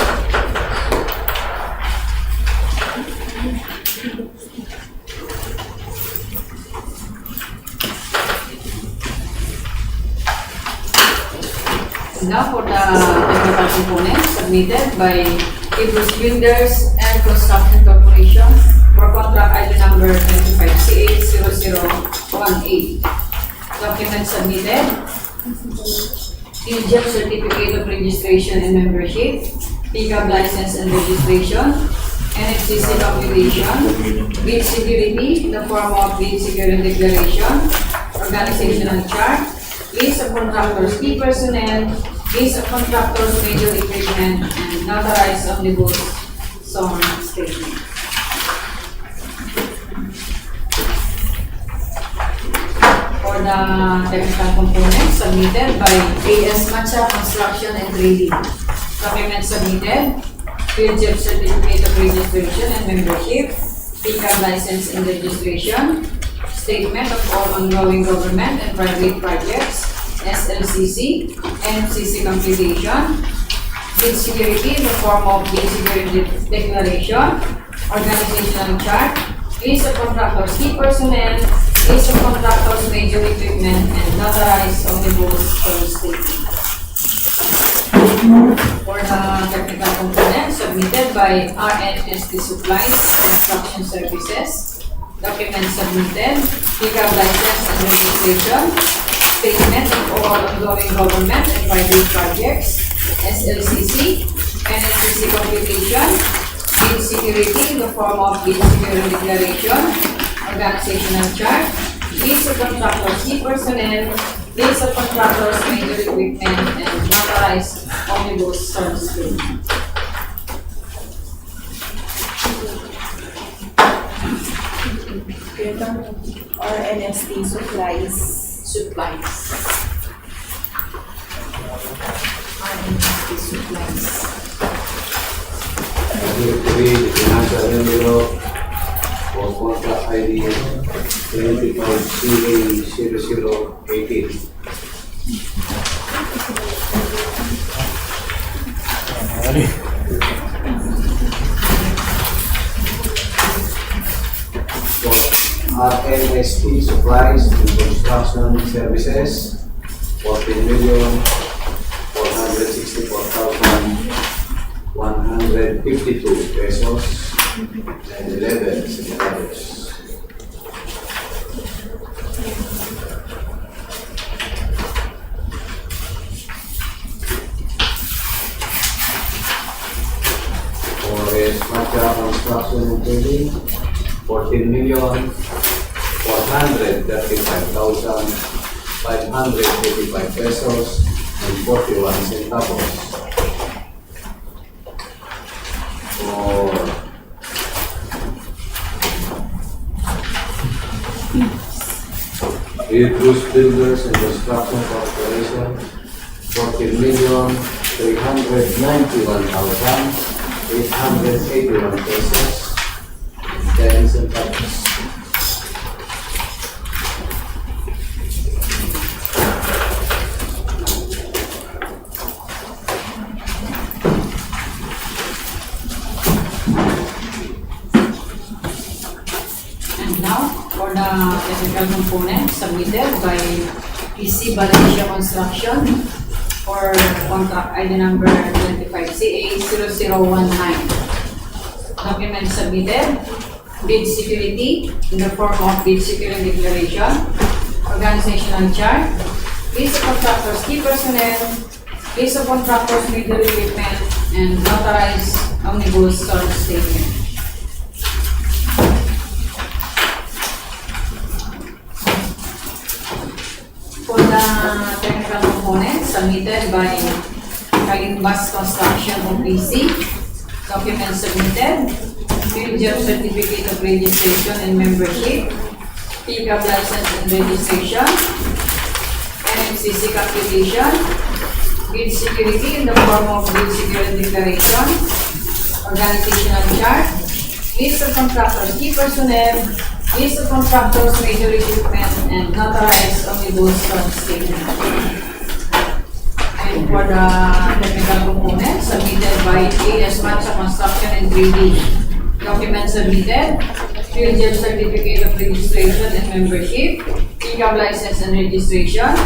Now for the technical components submitted by Ibus Builders and Construction Corporation for contract ID number 25C80018. Document submitted, PGF certificate of registration and membership, pickup license and registration, NFCC computation, bid security in the form of bid security declaration, organizational chart, list of contractors, key personnel, list of contractors, major equipment, and notarized omnibus zone statement. For the technical components submitted by AS Matcha Construction and Trading. Document submitted, PGF certificate of registration and membership, pickup license and registration, Statement of all ongoing government and private projects, SLCC, NFCC computation, bid security in the form of bid security declaration, organizational chart, list of contractors, key personnel, list of contractors, major equipment, and notarized omnibus term statement. For the technical components submitted by RNSD Supplies and Construction Services, documents submitted, pickup license and registration, statement of all ongoing government and private projects, SLCC, NFCC computation, bid security in the form of bid security declaration, organizational chart, list of contractors, key personnel, list of contractors, major equipment, and notarized omnibus term statement. RNSD supplies. RNSD supplies. Directory, the financial envelope for contract ID 25CA0018. RNST Supplies and Construction Services, 14,464,152 pesos and 11 centavos. For Smacha Construction and Trading, 14,435,585 pesos and 41 centavos. For Bruce Builders and Construction Corporation, 14,391,881 pesos and 10 centavos. Technical component submitted by PC Balanga Construction for contract ID number 25CA0019. Document submitted, bid security in the form of bid security declaration, organizational chart, list of contractors, key personnel, list of contractors, major equipment, and notarized omnibus term statement. For the technical components submitted by Kalimbas Construction OPC, documents submitted, Field Certificate of Registration and Membership, pickup license and registration, NFCC computation, bid security in the form of bid security declaration, organizational chart, list of contractors, key personnel, list of contractors, major equipment, and notarized omnibus term statement. And for the technical components submitted by AS Matcha Construction and 3D, documents submitted, Field Certificate of Registration and Membership, pickup license and registration,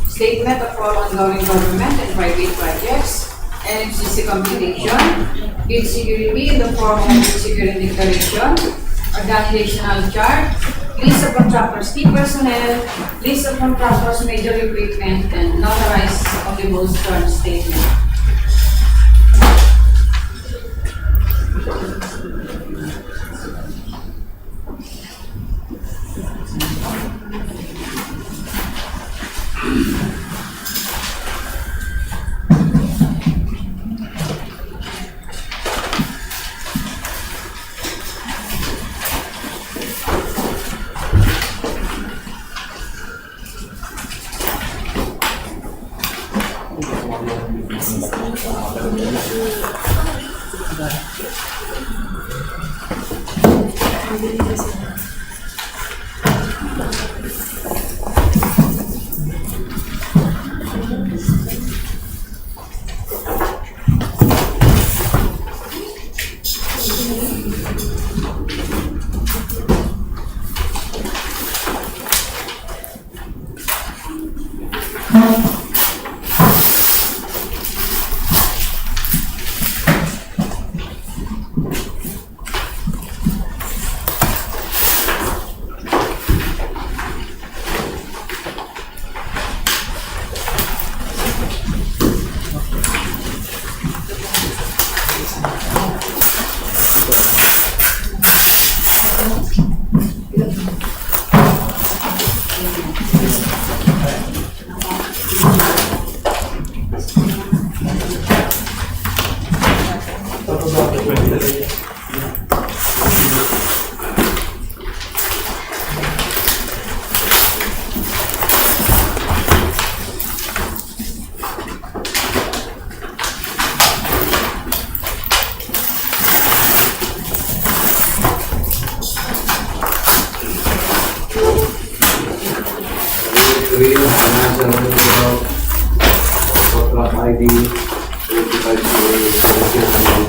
statement of all ongoing government and private projects, NFCC computation, bid security in the form of bid security declaration, organizational chart, list of contractors, key personnel, list of contractors, major equipment, and notarized omnibus term statement.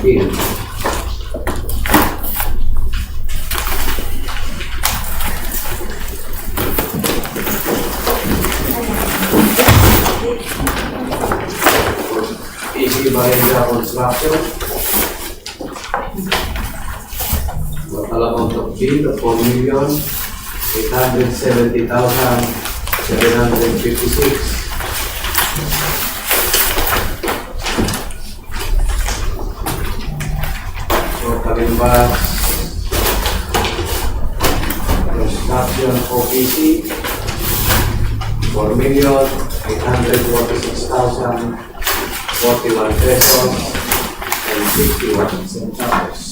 bill. AC Barangay Construction. Total amount of bill of 4,870,756. Kalimbas Construction OPC 4,846,041 pesos and 61 centavos.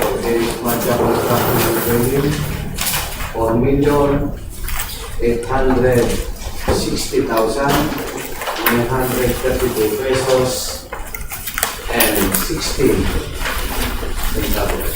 Okay, Madja Construction Revenue 4,860,932 pesos and 16 centavos.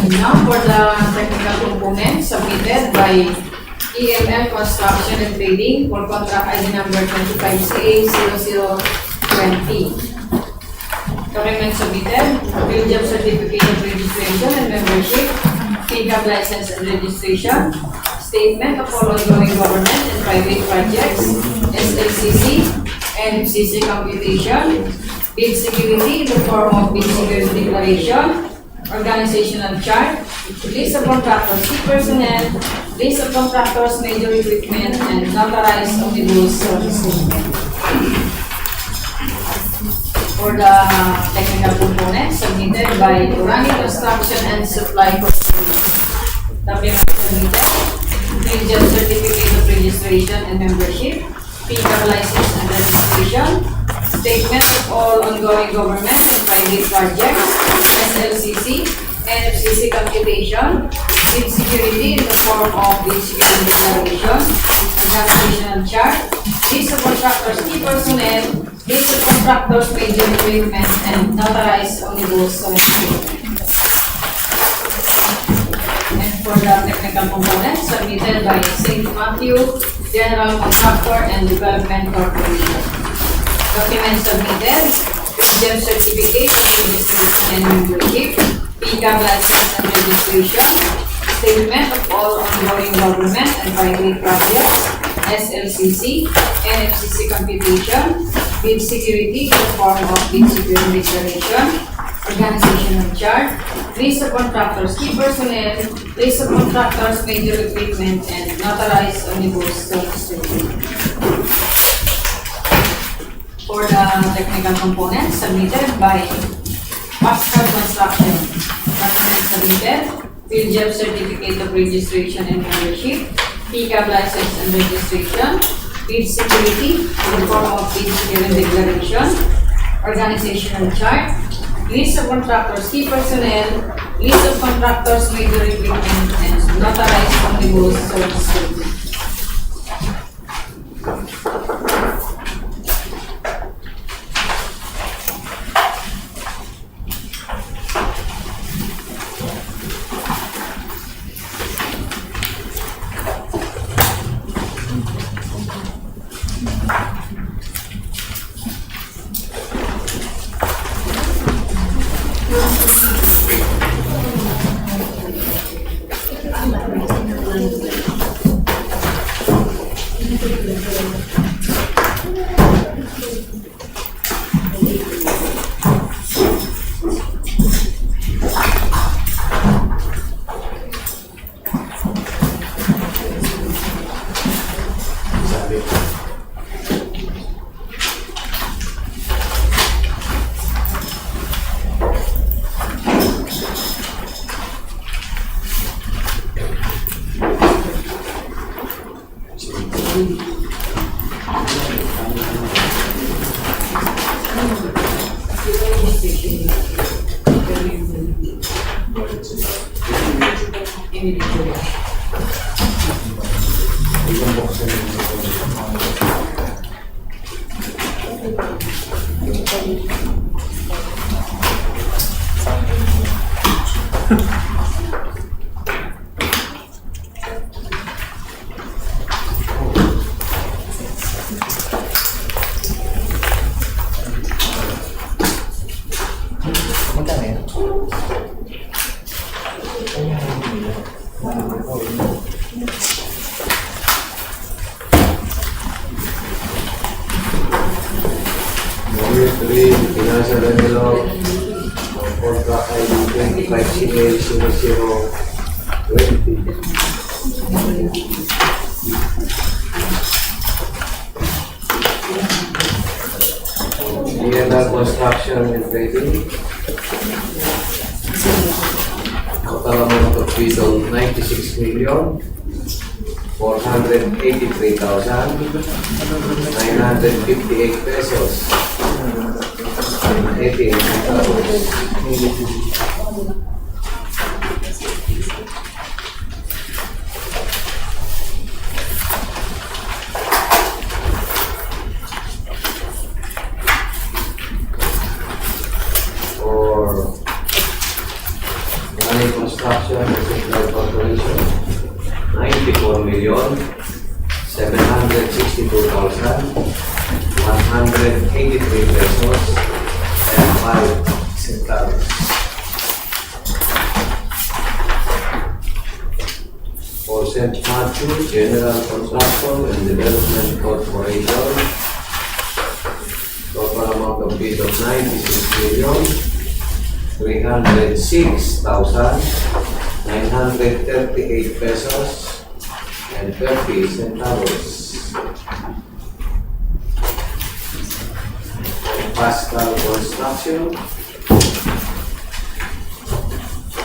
Now for the technical components submitted by EML Construction and Trading for contract ID number 25CA0020. Document submitted, field job certificate of registration and membership, FIGAB license and registration, statement of all ongoing government and private projects, SLCC and FCC computation, bid security in the form of bid security declaration, organizational chart, list of contractors, key personnel, list of contractors, major equipment, and notarized omnibus statement. For the technical components submitted by Orani Construction and Supply Corporation. Document submitted, field job certificate of registration and membership, FIGAB license and registration, Statement of all ongoing government and private projects, SLCC, NFCC computation, bid security in the form of bid security declaration, organizational chart, list of contractors, key personnel, list of contractors, major equipment, and notarized omnibus statement. And for the technical components submitted by St. Matthew General Contractor and Development Corporation. Documents submitted, Preventive certificate of registration and membership, PCAM license and registration, statement of all ongoing government and private projects, SLCC, NFCC computation, bid security in the form of bid security declaration, organizational chart, list of contractors, key personnel, list of contractors, major equipment, and notarized omnibus statement. For the technical components submitted by Pascal Construction. Documents submitted, PhilJEP certificate of registration and membership, PCAB license and registration, bid security in the form of bid security declaration, organizational chart, list of contractors, key personnel, list of contractors, major equipment, and notarized omnibus statement. Financial envelope contract ID 25CA0020. DNR Construction and Trading. Total amount of bid of 96,483,958 pesos. 18 centavos. For Orani Construction and Supply Corporation, 94,762,183 pesos and 5 centavos. For St. Matthew General Construction and Development Corporation, total amount of bid of 96,306,938 pesos and 30 centavos. Pascal Construction,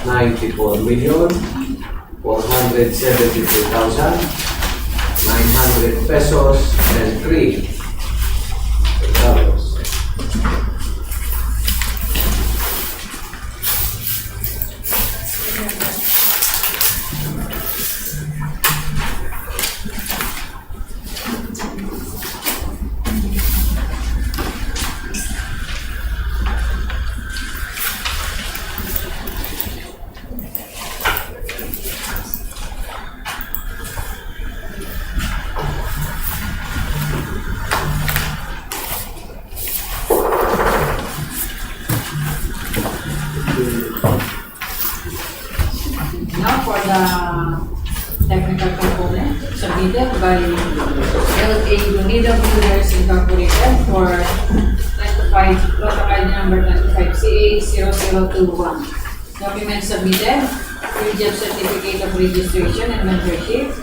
94,473,900 pesos and 3 centavos. Now for the technical component submitted by LA Unida Builders Incorporated for 25 Protocol ID number 25CA0021. Document submitted, Preventive Certificate of Registration and Membership,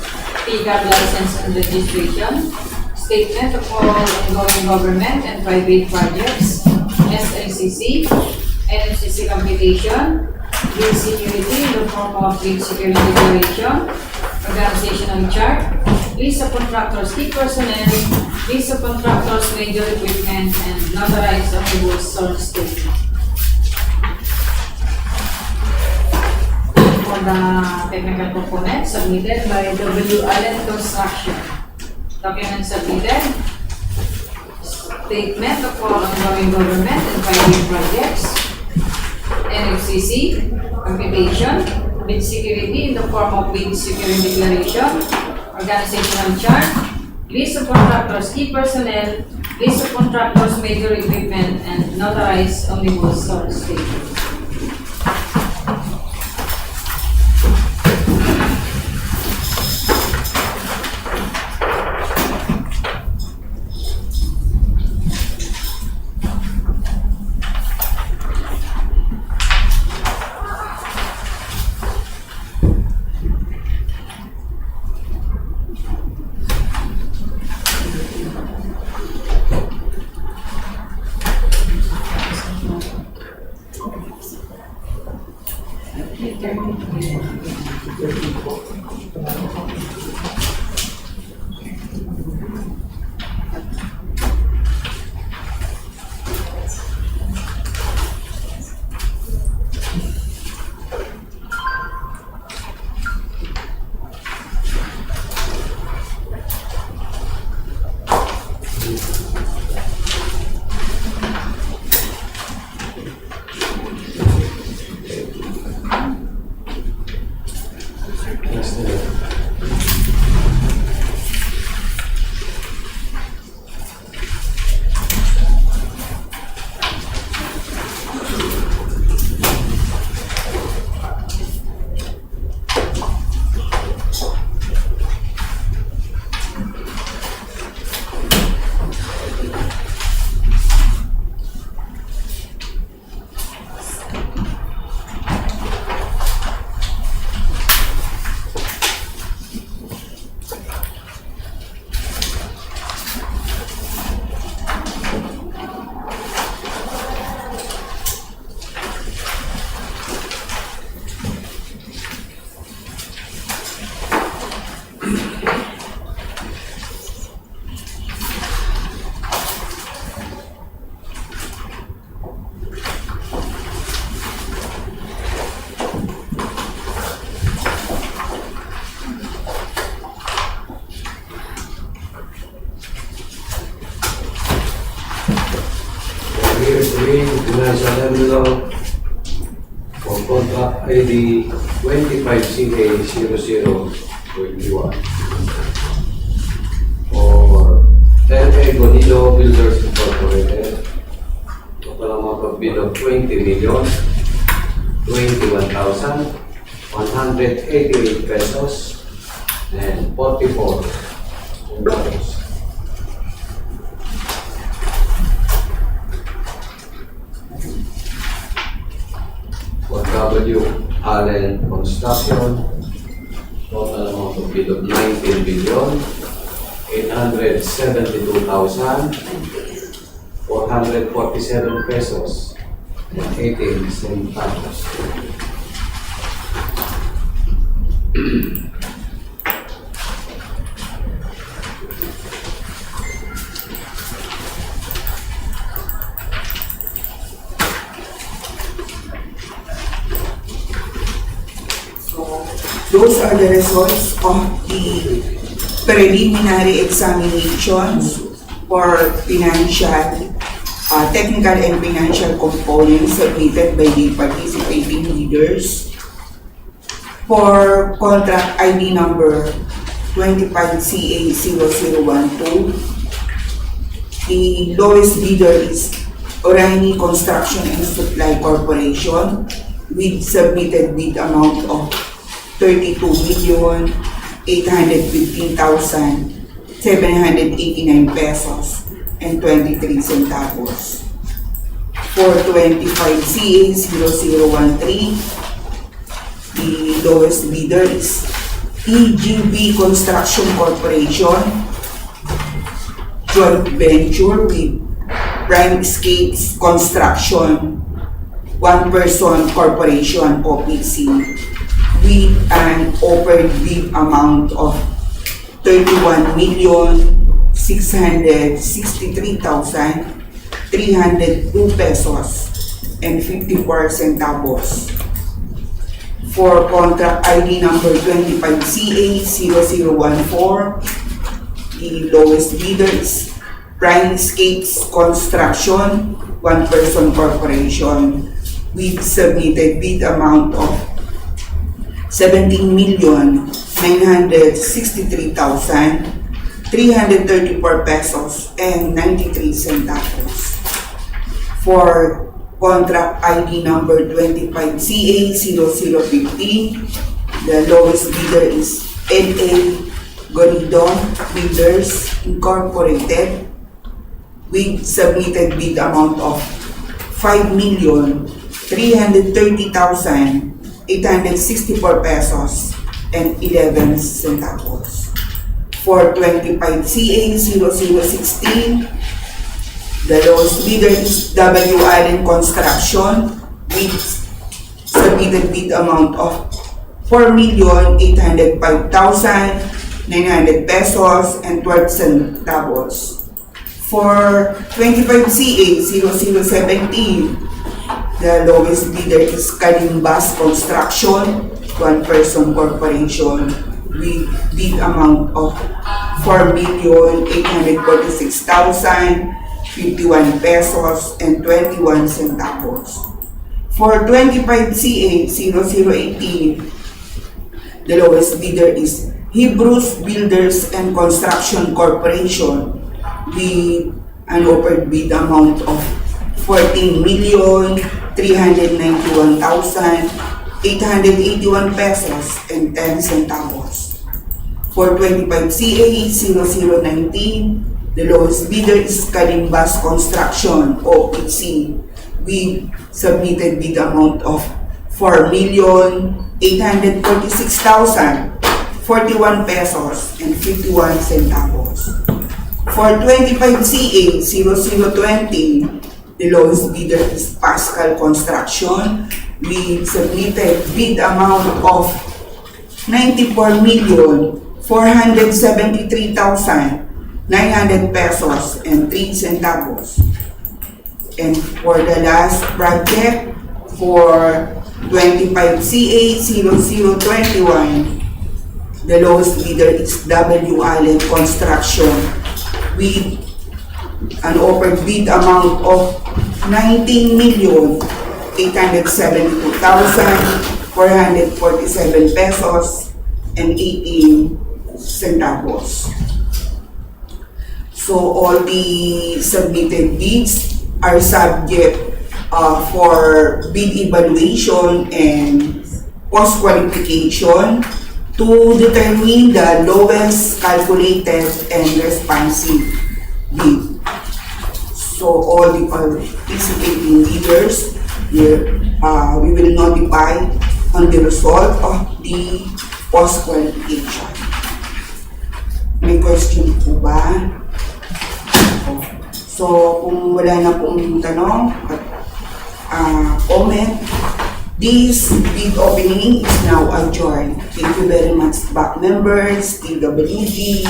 PCAP License and Registration, Statement of all ongoing government and private projects, SLCC, NFCC computation, grid security in the form of grid security declaration, organizational chart, list of contractors, key personnel, list of contractors, major equipment, and notarized omnibus source statement. For the technical component submitted by W. Allen Construction. Document submitted, statement of all ongoing government and private projects, NFCC, computation, bid security in the form of bid security declaration, organizational chart, list of contractors, key personnel, list of contractors, major equipment, and notarized omnibus source statement. Financial envelope for contract ID 25CA0021 for Tenejero Builders Incorporated. Total amount of bid of 20,021,188 pesos and 44 centavos. For W. Allen Construction, total amount of bid of 19,872,447 pesos and 18 centavos. Those are the results of the preliminary examinations for financial, technical and financial components submitted by the participating leaders. For contract ID number 25CA0012, the lowest bidder is Orani Construction and Supply Corporation with submitted bid amount of 32,815,789 pesos and 23 centavos. For 25 CA 0013, the lowest bidder is EGB Construction Corporation, joint venture with Prime Skates Construction, one-person corporation OPC, with an offered bid amount of 31,663,302 pesos and 54 centavos. For contract ID number 25CA 0014, the lowest bidder is Prime Skates Construction, one-person corporation, with submitted bid amount of 17,963,334 pesos and 93 centavos. For contract ID number 25CA 0015, the lowest bidder is LA Goridon Builders Incorporated, with submitted bid amount of 5,330,864 pesos and 11 centavos. For 25CA 0016, the lowest bidder is W. Allen Construction, with submitted bid amount of 4,805,900 pesos and 12 centavos. For 25CA 0017, the lowest bidder is Kalimbas Construction, one-person corporation, with bid amount of 4,846,051 pesos and 21 centavos. For 25CA 0018, the lowest bidder is Hebrews Builders and Construction Corporation, with an offered bid amount of 14,391,881 pesos and 10 centavos. For 25CA 0019, the lowest bidder is Kalimbas Construction, OPC, with submitted bid amount of 4,846,041 pesos and 51 centavos. For 25CA 0020, the lowest bidder is Pascal Construction, with submitted bid amount of 94,473,900 pesos and 3 centavos. And for the last project, for 25CA 0021, the lowest bidder is W. Allen Construction, with an offered bid amount of 19,872,447 pesos and 18 centavos. So all the submitted bids are subject for bid evaluation and post-qualification to determine the lowest calculated and responsive bid. So all the participating bidders, we will notify on the result of the post-qualification. May question po ba? So kung wala na pong tanong at comment, this bid opening is now adjourned. Thank you very much, back members, TWG,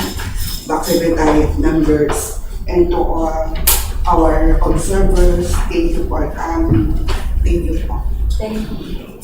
back secretariat members, and to all our observers. Thank you for coming. Thank you. Thank you.